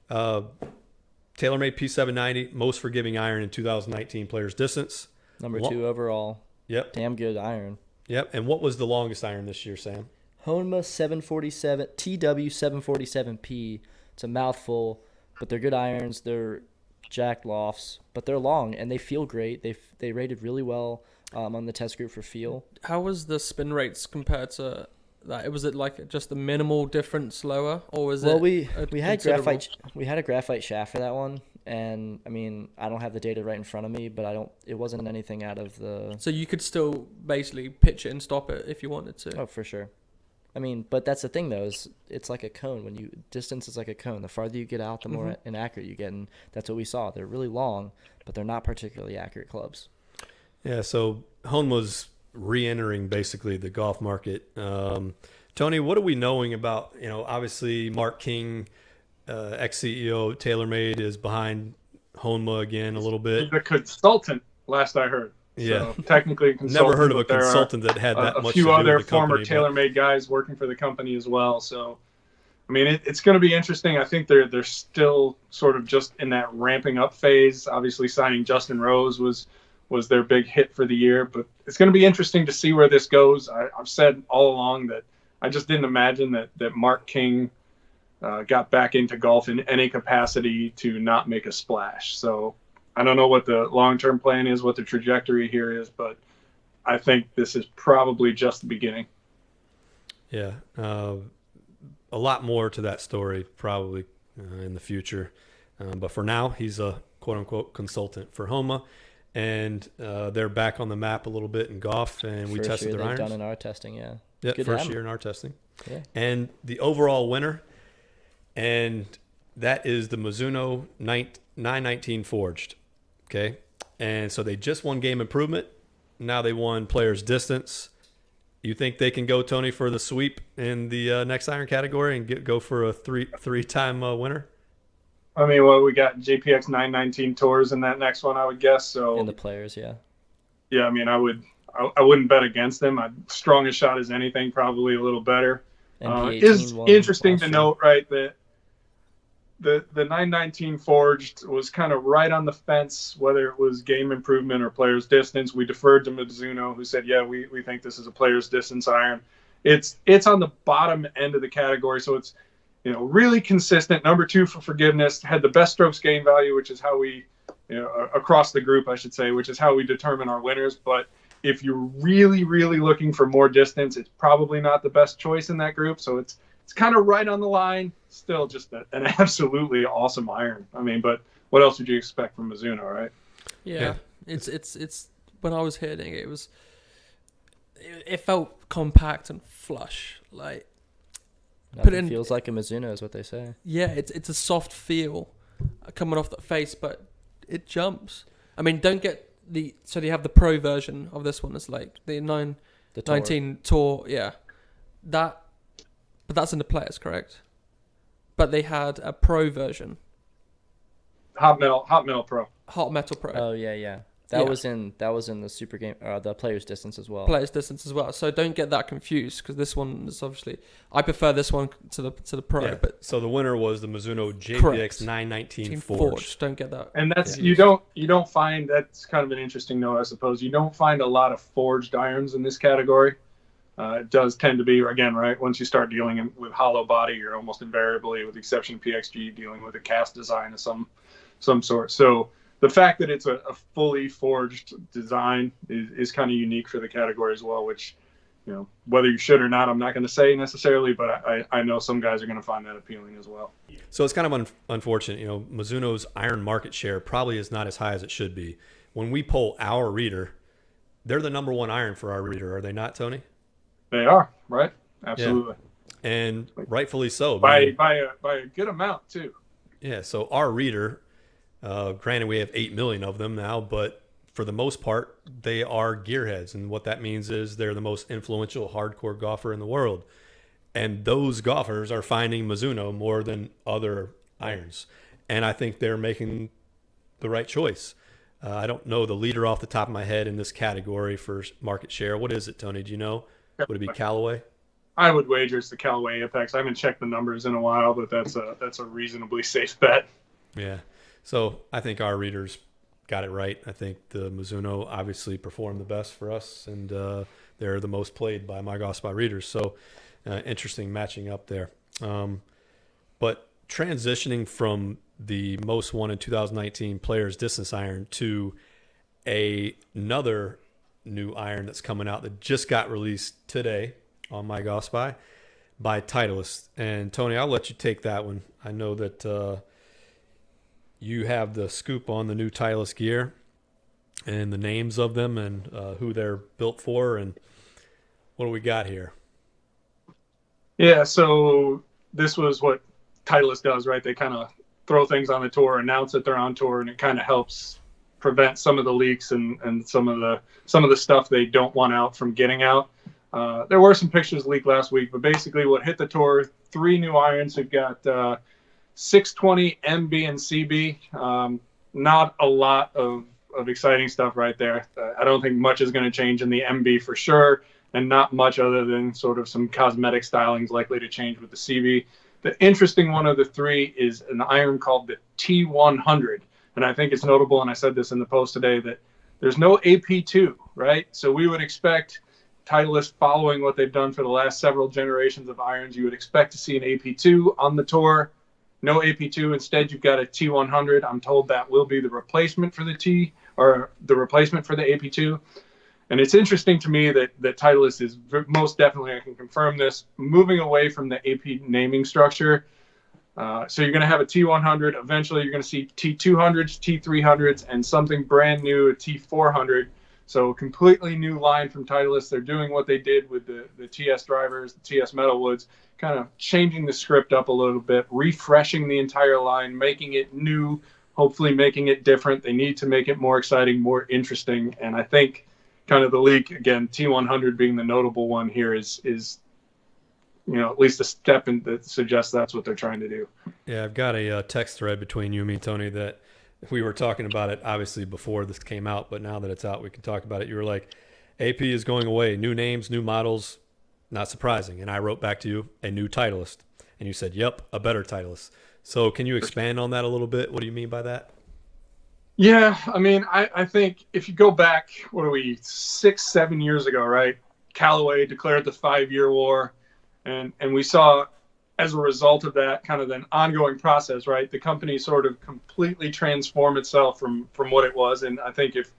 [SPEAKER 1] TaylorMade P790, most forgiving iron in 2019 players' distance.
[SPEAKER 3] Number 2 overall.
[SPEAKER 1] Yep.
[SPEAKER 3] Damn good iron.
[SPEAKER 1] Yep. And what was the longest iron this year, Sam?
[SPEAKER 3] Honma 747 TW 747P. It's a mouthful, but they're good irons. They're Jack lofts, but they're long and they feel great. They rated really well on the test group for feel.
[SPEAKER 2] How was the spin rates compared to that? Was it like just a minimal difference lower, or was it? Well,
[SPEAKER 3] we had graphite. We had a graphite shaft for that one. And I mean, I don't have the data right in front of me, but it wasn't anything out of the.
[SPEAKER 2] So you could still basically pitch it and stop it if you wanted to.
[SPEAKER 3] Oh, for sure. I mean, but that's the thing though, is it's like a cone. Distance is like a cone. The farther you get out, the more inaccurate you get, and that's what we saw. They're really long, but they're not particularly accurate clubs. Yeah.
[SPEAKER 1] So Honma's re-entering basically the golf market. Tony, what are we knowing about? Obviously Mark King. Ex-CEO TaylorMade is behind Honma again a little bit.
[SPEAKER 4] The consultant, last I heard.
[SPEAKER 1] Yeah,
[SPEAKER 4] so technically a consultant.
[SPEAKER 1] Never heard of a consultant that had that much.
[SPEAKER 4] A few
[SPEAKER 1] to do
[SPEAKER 4] other
[SPEAKER 1] with the
[SPEAKER 4] former
[SPEAKER 1] company,
[SPEAKER 4] TaylorMade guys working for the company as well. So, I mean, it's going to be interesting. I think they're still sort of just in that ramping up phase. Obviously, signing Justin Rose was their big hit for the year, but it's going to be interesting to see where this goes. I've said all along that I just didn't imagine that Mark King got back into golf in any capacity to not make a splash. So I don't know what the long-term plan is, what the trajectory here is, but I think this is probably just the beginning.
[SPEAKER 1] Yeah. A lot more to that story probably in the future. But for now, he's a quote-unquote consultant for Honma. And they're back on the map a little bit in golf, and we tested their irons.
[SPEAKER 3] Done in our testing, yeah.
[SPEAKER 1] Yeah, first year in our testing.
[SPEAKER 3] Yeah.
[SPEAKER 1] And the overall winner, and that is the Mizuno 919 Forged. Okay. And so they just won game improvement. Now they won players distance. You think they can go, Tony, for the sweep in the next iron category and go for a three-time winner?
[SPEAKER 4] I mean, well, we got JPX 919 Tours in that next one, I would guess. So
[SPEAKER 3] in the players, yeah.
[SPEAKER 4] Yeah, I mean, I wouldn't bet against them. Strong a shot as anything, probably a little better. Is interesting to note, right, that the 919 Forged was kind of right on the fence, whether it was game improvement or player's distance. We deferred to Mizuno, who said, yeah, we think this is a player's distance iron. It's on the bottom end of the category, so it's really consistent. Number 2 for forgiveness, had the best strokes gain value, which is how we across the group, I should say, which is how we determine our winners. But if you're really, really looking for more distance, it's probably not the best choice in that group. So it's kind of right on the line. Still just an absolutely awesome iron. I mean, but what else would you expect from Mizuno, right?
[SPEAKER 2] Yeah. It's when I was hitting it, it felt compact and flush. Like
[SPEAKER 3] Nothing feels like a Mizuno is what they say.
[SPEAKER 2] Yeah, it's a soft feel coming off the face, but it jumps. I mean, don't get so you have the pro version of this one. It's like the 19 Tour, yeah. But that's in the players, correct? But they had a pro version.
[SPEAKER 4] Hot Metal Pro.
[SPEAKER 2] Hot Metal Pro.
[SPEAKER 3] Oh yeah. That was in the Super Game, the players distance as well.
[SPEAKER 2] Players distance as well. So don't get that confused, because this one is obviously, I prefer this one to the pro.
[SPEAKER 1] Yeah.
[SPEAKER 2] But
[SPEAKER 1] so the winner was the Mizuno JPX
[SPEAKER 2] correct.
[SPEAKER 1] 919
[SPEAKER 2] Forged.
[SPEAKER 1] Forged.
[SPEAKER 2] Don't get that.
[SPEAKER 4] And that's you don't find, that's kind of an interesting note, I suppose. You don't find a lot of forged irons in this category. It does tend to be, again, right, once you start dealing with hollow body, you're almost invariably, with the exception of PXG, dealing with a cast design of some sort. So the fact that it's a fully forged design is kind of unique for the category as well, which, whether you should or not, I'm not going to say necessarily, but I know some guys are going to find that appealing as well.
[SPEAKER 1] So it's kind of unfortunate. Mizuno's iron market share probably is not as high as it should be. When we poll our reader, they're the number one iron for our reader, are they not, Tony?
[SPEAKER 4] They are, right? Absolutely.
[SPEAKER 1] Yeah. And rightfully so.
[SPEAKER 4] By a good amount, too.
[SPEAKER 1] Yeah, so our reader, granted we have 8 million of them now, but for the most part, they are gearheads. And what that means is they're the most influential hardcore golfer in the world. And those golfers are finding Mizuno more than other irons. And I think they're making the right choice. I don't know the leader off the top of my head in this category for market share. What is it, Tony? Do you know? Would it be Callaway?
[SPEAKER 4] I would wager it's the Callaway Apex. I haven't checked the numbers in a while, but that's a reasonably safe bet.
[SPEAKER 1] Yeah. So I think our readers got it right. I think the Mizuno obviously performed the best for us, and they're the most played by my Golf Spy readers. So interesting matching up there. But transitioning from the most won in 2019 Players Distance Iron to another new iron that's coming out that just got released today on my Golf Spy by Titleist. And Tony, I'll let you take that one. I know that you have the scoop on the new Titleist gear and the names of them and who they're built for, and what do we got here?
[SPEAKER 4] Yeah, so this was what Titleist does, right? They kind of throw things on the tour, announce that they're on tour, and it kind of helps prevent some of the leaks and some of the stuff they don't want out from getting out. There were some pictures leaked last week, but basically what hit the tour, 3 new irons. We've got 620 MB and CB. Not a lot of exciting stuff right there. I don't think much is going to change in the MB for sure, and not much other than sort of some cosmetic stylings likely to change with the CB. The interesting one of the 3 is an iron called the T100. And I think it's notable, and I said this in the post today, that there's no AP2, right? So we would expect Titleist, following what they've done for the last several generations of irons, you would expect to see an AP2 on the tour. No AP2. Instead, you've got a T100. I'm told that will be the replacement for the replacement for the AP2. And it's interesting to me that Titleist is most definitely, I can confirm this, moving away from the AP naming structure. So you're going to have a T100. Eventually, you're going to see T200s, T300s, and something brand new, a T400. So a completely new line from Titleist. They're doing what they did with the TS drivers, the TS Metalwoods, kind of changing the script up a little bit, refreshing the entire line, making it new, hopefully making it different. They need to make it more exciting, more interesting. And I think kind of the leak, again, T100 being the notable one here is at least a step in that suggests that's what they're trying to do.
[SPEAKER 1] Yeah, I've got a text thread between you and me, Tony, that we were talking about it obviously before this came out, but now that it's out, we can talk about it. You were like, AP is going away, new names, new models, not surprising. And I wrote back to you, a new Titleist. And you said, yep, a better Titleist. So can you expand on that a little bit? What do you mean by that?
[SPEAKER 4] Yeah, I mean, I think if you go back, 6-7 years ago, right? Callaway declared the 5-year war. And we saw as a result of that kind of an ongoing process, right, the company sort of completely transformed itself from what it was. And I think if,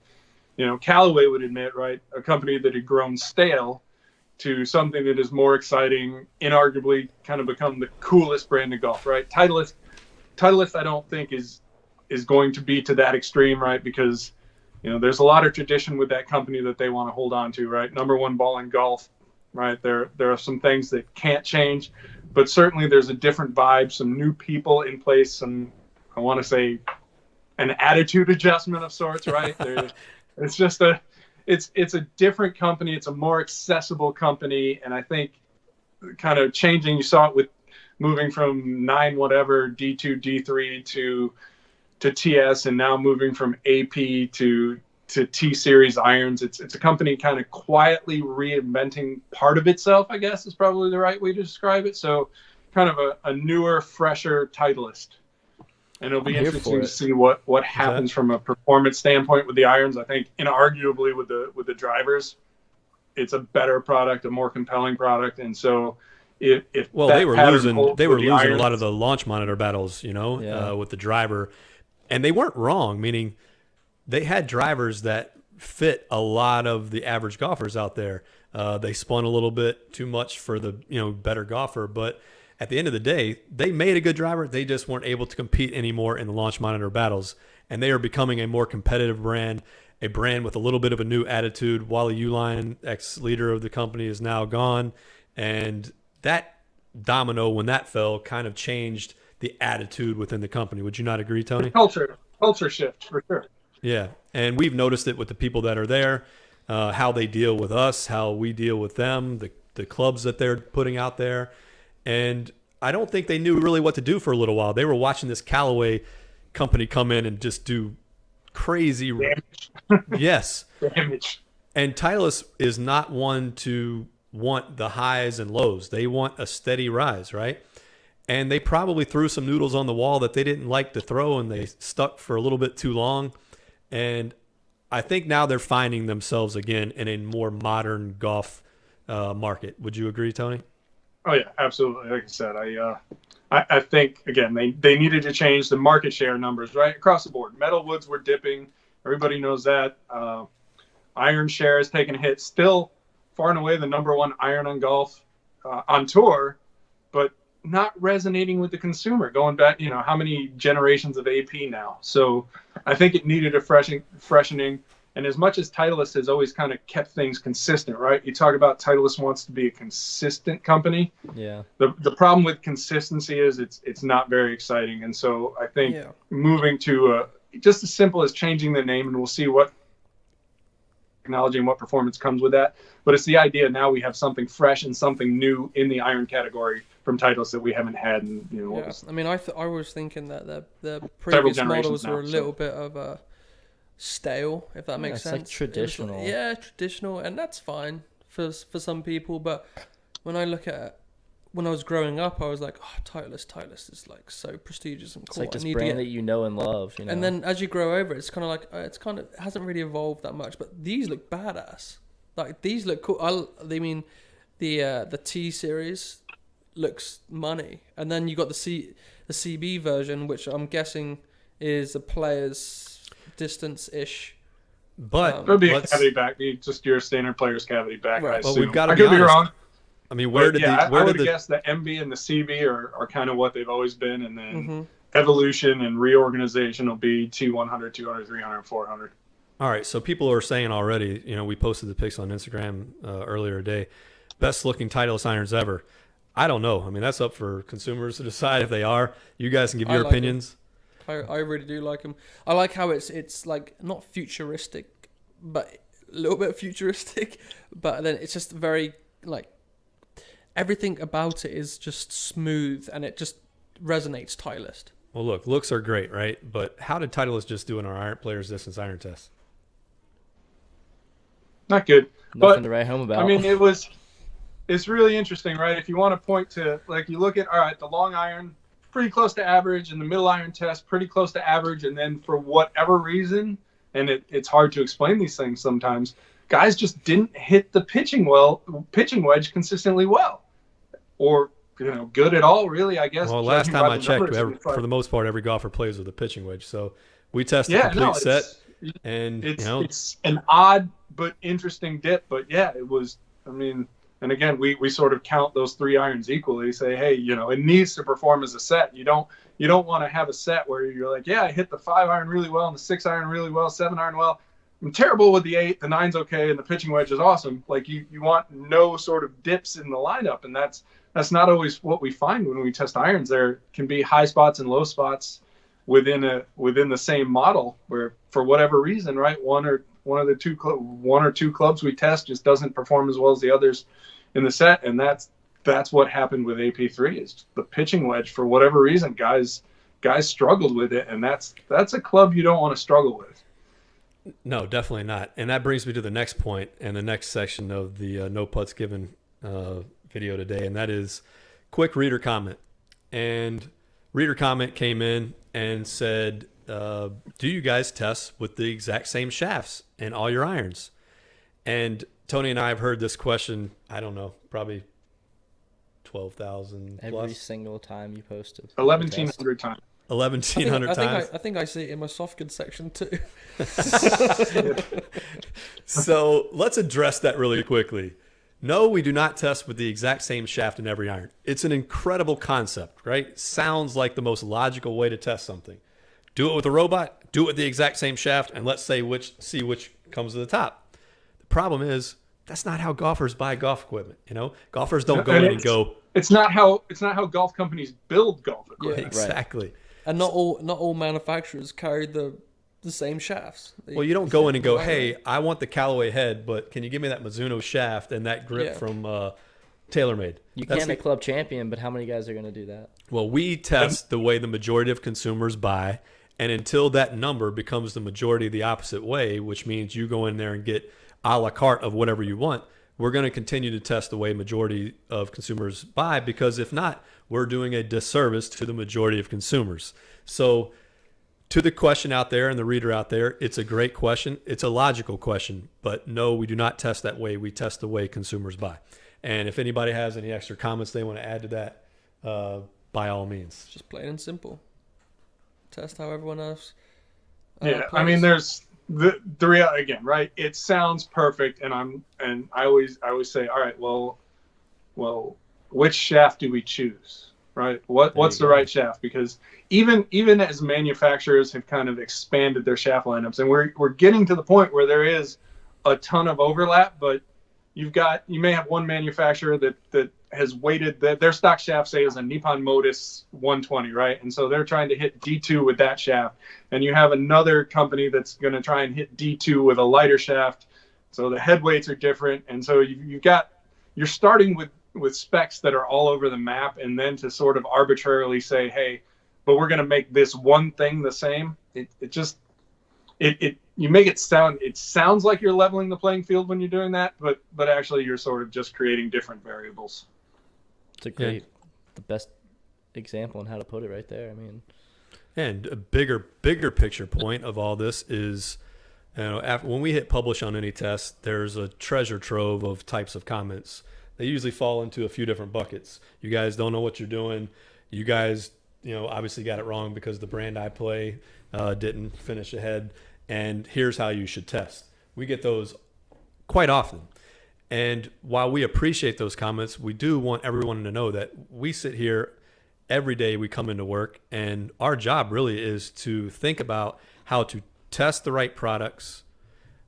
[SPEAKER 4] Callaway would admit, right, a company that had grown stale to something that is more exciting, inarguably kind of become the coolest brand of golf, right? Titleist I don't think is going to be to that extreme, right? Because, there's a lot of tradition with that company that they want to hold on to, right? Number one ball in golf, right? There are some things that can't change, but certainly there's a different vibe, some new people in place, some, I want to say, an attitude adjustment of sorts, right? It's just it's a different company. It's a more accessible company. And I think kind of changing, you saw it with moving from 9 whatever, D2, D3 to TS, and now moving from AP to T-Series irons. It's a company kind of quietly reinventing part of itself, I guess is probably the right way to describe it. So kind of a newer, fresher Titleist. And it'll be interesting to see what happens from a performance standpoint with the irons. I think inarguably with the drivers, it's a better product, a more compelling product. And so if
[SPEAKER 1] they were losing
[SPEAKER 4] irons,
[SPEAKER 1] a lot of the launch monitor battles, with the driver, and they weren't wrong, meaning they had drivers that fit a lot of the average golfers out there. They spun a little bit too much for the better golfer, but at the end of the day, they made a good driver. They just weren't able to compete anymore in the launch monitor battles, and they are becoming a more competitive brand, a brand with a little bit of a new attitude. Wally Uline, ex-leader of the company, is now gone, and that domino, when that fell, kind of changed the attitude within the company. Would you not agree, Tony?
[SPEAKER 4] Culture shift for sure.
[SPEAKER 1] Yeah, and we've noticed it with the people that are there, how they deal with us, how we deal with them, the clubs that they're putting out there. And I don't think they knew really what to do for a little while. They were watching this Callaway company come in and just do crazy
[SPEAKER 4] damage.
[SPEAKER 1] Yes.
[SPEAKER 4] Damage.
[SPEAKER 1] And Titleist is not one to want the highs and lows. They want a steady rise, right? And they probably threw some noodles on the wall that they didn't like to throw, and they stuck for a little bit too long. And I think now they're finding themselves again in a more modern golf market. Would you agree, Tony?
[SPEAKER 4] Oh yeah, absolutely. Like I said, I think again they needed to change the market share numbers right across the board. Metal woods were dipping. Everybody knows that. Iron share is taking a hit. Still far and away the number one iron on golf on tour, but not resonating with the consumer. Going back, how many generations of AP now? So I think it needed a freshening. And as much as Titleist has always kind of kept things consistent, right? You talk about Titleist wants to be a consistent company.
[SPEAKER 3] Yeah.
[SPEAKER 4] The problem with consistency is it's not very exciting. And so I think moving to just as simple as changing the name, and we'll see what technology and what performance comes with that. But it's the idea now we have something fresh and something new in the iron category from Titleist that we haven't had. And
[SPEAKER 2] I mean, I was thinking that the previous models were a little bit of a stale, if that makes sense.
[SPEAKER 3] Like traditional.
[SPEAKER 2] Traditional, and that's fine for some people. But when I look at when I was growing up, I was like, oh, Titleist is like so prestigious and cool.
[SPEAKER 3] It's like this brand that you know and love.
[SPEAKER 2] And then as you grow over, it's kind of like it hasn't really evolved that much. But these look badass. Like these look cool. The T series looks money, and then you got the CB version, which I'm guessing is a player's distance-ish.
[SPEAKER 1] But
[SPEAKER 4] it'll be a cavity back, just your standard player's cavity back.
[SPEAKER 2] Right.
[SPEAKER 1] Well, we've got to
[SPEAKER 4] I could be wrong.
[SPEAKER 1] I mean,
[SPEAKER 4] I would guess the MB and the CB are kind of what they've always been, and then evolution and reorganization will be T100, 200, 300, 400.
[SPEAKER 1] All right, so people are saying already, we posted the pics on Instagram earlier today, best looking Titleist irons ever. I don't know. I mean, that's up for consumers to decide if they are. You guys can give your opinions.
[SPEAKER 2] I really do like them. I like how it's like not futuristic, but a little bit futuristic. But then it's just very like everything about it is just smooth and it just resonates Titleist.
[SPEAKER 1] Well, look, looks are great, right? But how did Titleist just do in our iron players distance iron test?
[SPEAKER 4] Not good.
[SPEAKER 3] Nothing to write home about.
[SPEAKER 4] I mean, it's really interesting, right? If you want to point to, like, you look at, all right, the long iron, pretty close to average, and the middle iron test, pretty close to average, and then for whatever reason, and it's hard to explain these things sometimes, guys just didn't hit the pitching wedge consistently well. Or good at all, really, I guess.
[SPEAKER 1] Well, last
[SPEAKER 4] judging
[SPEAKER 1] time
[SPEAKER 4] by
[SPEAKER 1] I
[SPEAKER 4] the
[SPEAKER 1] checked,
[SPEAKER 4] numbers. It's like,
[SPEAKER 1] for the most part, every golfer plays with a pitching wedge. So we test the
[SPEAKER 4] yeah,
[SPEAKER 1] complete
[SPEAKER 4] no,
[SPEAKER 1] set,
[SPEAKER 4] it's
[SPEAKER 1] and
[SPEAKER 4] it's an odd but interesting dip. But yeah, it was. I mean, and again, we sort of count those 3 irons equally. Say, hey, it needs to perform as a set. You don't want to have a set where you're like, yeah, I hit the 5 iron really well and the 6 iron really well, 7 iron well. I'm terrible with the 8, the 9's okay, and the pitching wedge is awesome. Like you want no sort of dips in the lineup, and that's not always what we find when we test irons. There can be high spots and low spots within the same model where, for whatever reason, right, one or two clubs we test just doesn't perform as well as the others in the set, and that's what happened with AP3. Is the pitching wedge, for whatever reason, guys struggled with it, and that's a club you don't want to struggle with.
[SPEAKER 1] No, definitely not. And that brings me to the next point and the next section of the No Putts Given video today, and that is quick reader comment. And reader comment came in and said, do you guys test with the exact same shafts in all your irons? And Tony and I have heard this question, I don't know, probably 12,000 plus.
[SPEAKER 3] Every single time you posted.
[SPEAKER 4] 1,100 times.
[SPEAKER 1] 1,100 times.
[SPEAKER 2] I think I see it in my soft goods section too.
[SPEAKER 1] So let's address that really quickly. No, we do not test with the exact same shaft in every iron. It's an incredible concept, right? Sounds like the most logical way to test something. Do it with a robot, do it with the exact same shaft, and let's see which comes to the top. The problem is that's not how golfers buy golf equipment. Golfers don't go in and go.
[SPEAKER 4] It's not how golf companies build golf equipment.
[SPEAKER 1] Yeah, exactly.
[SPEAKER 2] And not all manufacturers carry the same shafts.
[SPEAKER 1] Well, you don't go in and go, hey, I want the Callaway head, but can you give me that Mizuno shaft and that grip from TaylorMade?
[SPEAKER 3] You can a club champion, but how many guys are going to do that?
[SPEAKER 1] Well, we test the way the majority of consumers buy, and until that number becomes the majority the opposite way, which means you go in there and get a la carte of whatever you want, we're going to continue to test the way majority of consumers buy, because if not, we're doing a disservice to the majority of consumers. So to the question out there and the reader out there, it's a great question. It's a logical question, but no, we do not test that way. We test the way consumers buy. And if anybody has any extra comments they want to add to that, by all means.
[SPEAKER 2] Just plain and simple. Test how everyone else
[SPEAKER 4] I
[SPEAKER 2] plays.
[SPEAKER 4] mean, there's the reality again, right? It sounds perfect, and I always say, all right, well, which shaft do we choose, right? What's the right shaft? Because even as manufacturers have kind of expanded their shaft lineups, and we're getting to the point where there is a ton of overlap, but you may have one manufacturer that has weighted their stock shaft, say, is a Nippon Modus 120, right? And so they're trying to hit D2 with that shaft, and you have another company that's going to try and hit D2 with a lighter shaft. So the head weights are different, and so you're starting with specs that are all over the map, and then to sort of arbitrarily say, hey, but we're going to make this one thing the same. You make it sounds like you're leveling the playing field when you're doing that, but actually you're sort of just creating different variables.
[SPEAKER 3] It's the best example on how to put it right there. I mean,
[SPEAKER 1] and a bigger picture point of all this is, when we hit publish on any test, there's a treasure trove of types of comments. They usually fall into a few different buckets. You guys don't know what you're doing. You guys, obviously got it wrong because the brand I play didn't finish ahead. And here's how you should test. We get those quite often. And while we appreciate those comments, we do want everyone to know that we sit here every day, we come into work, and our job really is to think about how to test the right products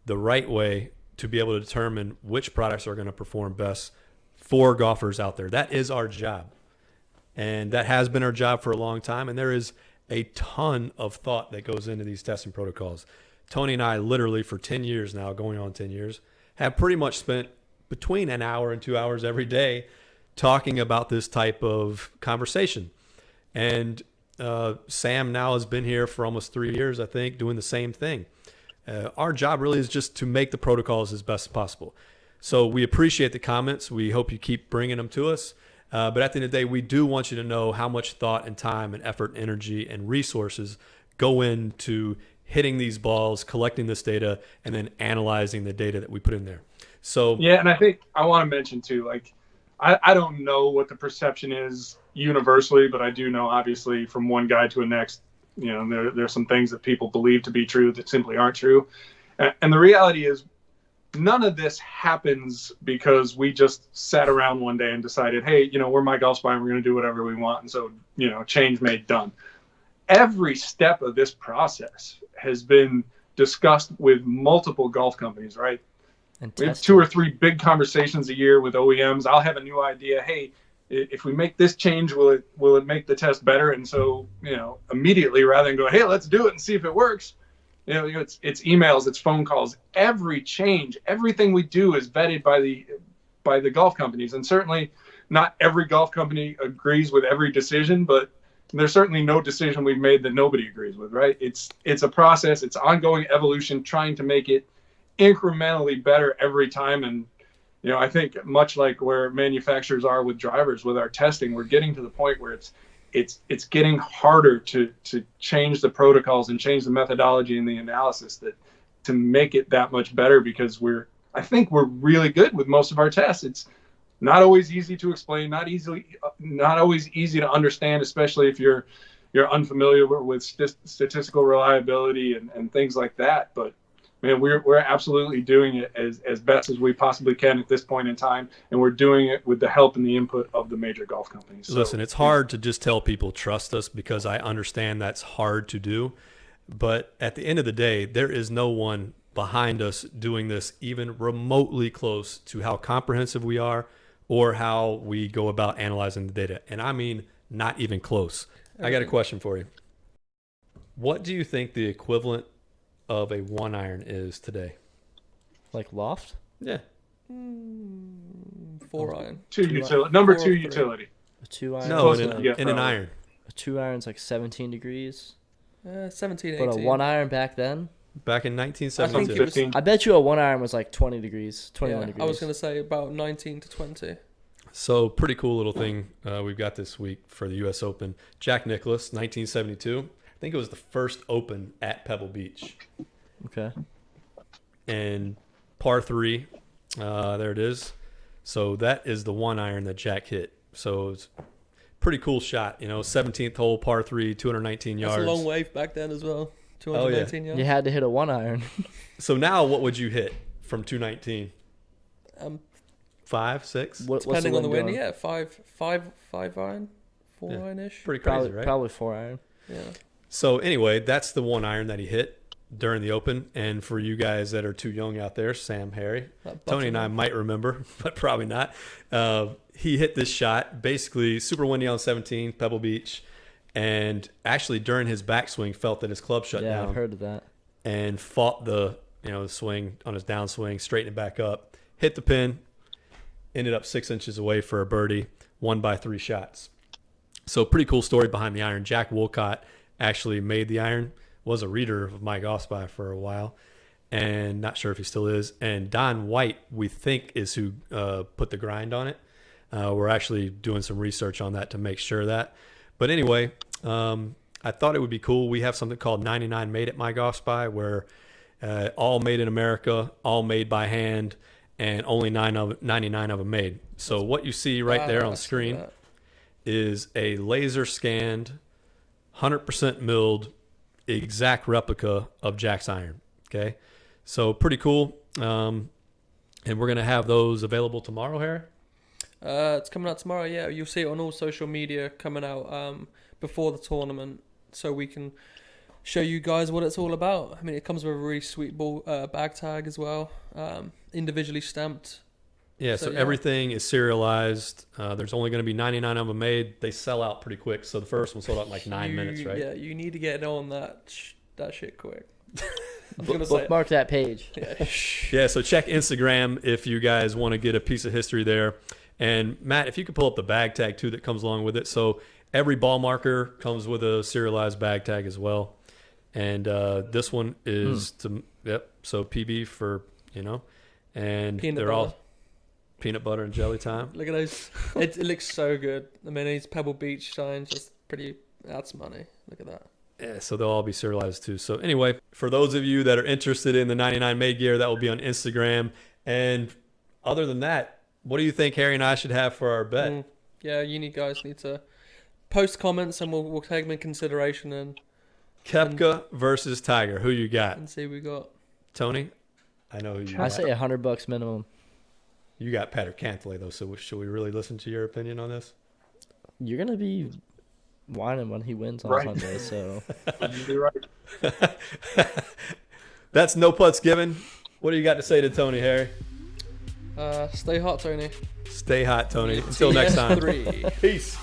[SPEAKER 1] the right way to be able to determine which products are going to perform best for golfers out there. That is our job. And that has been our job for a long time. And there is a ton of thought that goes into these testing protocols. Tony and I literally for 10 years now, going on 10 years, have pretty much spent between an hour and 2 hours every day talking about this type of conversation. And Sam now has been here for almost 3 years, I think, doing the same thing. Our job really is just to make the protocols as best as possible. So we appreciate the comments. We hope you keep bringing them to us. But at the end of the day, we do want you to know how much thought and time and effort, energy, and resources go into hitting these balls, collecting this data, and then analyzing the data that we put in there. So
[SPEAKER 4] yeah, and I think I want to mention too, like I don't know what the perception is universally, but I do know, obviously, from one guy to the next, there's some things that people believe to be true that simply aren't true. And the reality is, none of this happens because we just sat around one day and decided, hey, we're My Golf Spy and we're going to do whatever we want. And so, change made done. Every step of this process has been discussed with multiple golf companies, right?
[SPEAKER 3] And
[SPEAKER 4] We have
[SPEAKER 3] tested.
[SPEAKER 4] 2 or 3 big conversations a year with OEMs. I'll have a new idea. Hey, if we make this change, will it make the test better? And so, immediately, rather than go, hey, let's do it and see if it works, it's emails, it's phone calls. Every change, everything we do is vetted by the golf companies. And certainly not every golf company agrees with every decision, but there's certainly no decision we've made that nobody agrees with, right? It's a process. It's ongoing evolution, trying to make it incrementally better every time. And I think much like where manufacturers are with drivers, with our testing, we're getting to the point where it's getting harder to change the protocols and change the methodology and the analysis to make it that much better, because I think we're really good with most of our tests. It's not always easy to explain, not always easy to understand, especially if you're unfamiliar with statistical reliability and things like that. But man, we're absolutely doing it as best as we possibly can at this point in time, and we're doing it with the help and the input of the major golf companies.
[SPEAKER 1] Listen, it's hard to just tell people trust us, because I understand that's hard to do. But at the end of the day, there is no one behind us doing this even remotely close to how comprehensive we are or how we go about analyzing the data. And I mean, not even close. I got a question for you. What do you think the equivalent of a 1-iron is today?
[SPEAKER 3] Like loft?
[SPEAKER 1] Yeah.
[SPEAKER 2] 4-iron.
[SPEAKER 4] Number
[SPEAKER 2] 4 or
[SPEAKER 4] 2
[SPEAKER 2] 3.
[SPEAKER 4] utility.
[SPEAKER 3] A 2-iron?
[SPEAKER 1] No,
[SPEAKER 3] is
[SPEAKER 1] in
[SPEAKER 3] like,
[SPEAKER 1] an iron.
[SPEAKER 3] a 2-iron's like 17 degrees.
[SPEAKER 2] 17, 18.
[SPEAKER 3] But a 1-iron back then?
[SPEAKER 1] Back in
[SPEAKER 2] I think
[SPEAKER 1] 1972.
[SPEAKER 2] it was,
[SPEAKER 4] 15.
[SPEAKER 3] I bet you a 1-iron was like 20 degrees, 21
[SPEAKER 2] yeah,
[SPEAKER 3] degrees.
[SPEAKER 2] I was going to say about 19 to 20.
[SPEAKER 1] So pretty cool little thing we've got this week for the U.S. Open. Jack Nicklaus, 1972. I think it was the first Open at Pebble Beach.
[SPEAKER 3] Okay.
[SPEAKER 1] And par 3, there it is. So that is the 1-iron that Jack hit. So it's a pretty cool shot. 17th hole, par 3, 219 yards.
[SPEAKER 2] That's a long wave back then as well. 219 yards.
[SPEAKER 3] You had to hit a 1-iron.
[SPEAKER 1] So now what would you hit from 219? 5, 6?
[SPEAKER 3] What's
[SPEAKER 2] Depending on the wind,
[SPEAKER 3] going?
[SPEAKER 2] yeah, 5 iron, 4-iron-ish.
[SPEAKER 1] Pretty crazy, right?
[SPEAKER 3] Probably 4-iron.
[SPEAKER 2] Yeah.
[SPEAKER 1] So anyway, that's the 1-iron that he hit during the Open. And for you guys that are too young out there, Sam, Harry, Tony and I might remember, but probably not. He hit this shot, basically super windy on 17, Pebble Beach, and actually during his backswing felt that his club shut down.
[SPEAKER 3] Yeah, I've heard of that.
[SPEAKER 1] And fought the swing on his downswing, straightened it back up, hit the pin, ended up 6 inches away for a birdie, won by 3 shots. So pretty cool story behind the iron. Jack Wolcott actually made the iron, was a reader of My Golf Spy for a while, and not sure if he still is. And Don White, we think, is who put the grind on it. We're actually doing some research on that to make sure of that. But anyway, I thought it would be cool. We have something called 99 Made at My Golf Spy, where all made in America, all made by hand, and only 99 of them made. So what you see right there on the screen is a laser scanned, 100% milled, exact replica of Jack's iron. Okay, so pretty cool. And we're gonna have those available tomorrow, Harry.
[SPEAKER 2] It's coming out tomorrow. Yeah, you'll see it on all social media coming out before the tournament, so we can show you guys what it's all about. I mean, it comes with a really sweet bag tag as well, individually stamped.
[SPEAKER 1] Yeah, so everything is serialized. There's only going to be 99 of them made. They sell out pretty quick. So the first one sold out in like 9 minutes, right?
[SPEAKER 2] Yeah, you need to get on that shit quick. I was gonna say
[SPEAKER 3] Bookmark that page.
[SPEAKER 1] Yeah, so check Instagram if you guys want to get a piece of history there. And Matt, if you could pull up the bag tag too that comes along with it. So every ball marker comes with a serialized bag tag as well. And this one is so PB for, and they're all peanut butter and jelly time.
[SPEAKER 2] Look at those. It looks so good. I mean, these Pebble Beach signs, just that's money. Look at that.
[SPEAKER 1] Yeah, so they'll all be serialized too. So anyway, for those of you that are interested in the 99 Made gear, that will be on Instagram. And other than that, What do you think Harry and I should have for our bet?
[SPEAKER 2] Yeah, you guys need to post comments and we'll take them in consideration and
[SPEAKER 1] Koepka versus Tiger. Who you got?
[SPEAKER 2] see who we got.
[SPEAKER 1] Tony? I know who you
[SPEAKER 3] I
[SPEAKER 1] got.
[SPEAKER 3] say $100 minimum.
[SPEAKER 1] You got Patrick Cantlay, though, so should we really listen to your opinion on this?
[SPEAKER 3] You're gonna be whining when he wins on
[SPEAKER 4] Right.
[SPEAKER 3] Sunday, so
[SPEAKER 4] You're right.
[SPEAKER 1] That's no putts given. What do you got to say to Tony, Harry?
[SPEAKER 2] Stay hot, Tony.
[SPEAKER 1] Stay hot, Tony. Until next time.
[SPEAKER 2] TS3.
[SPEAKER 1] Peace.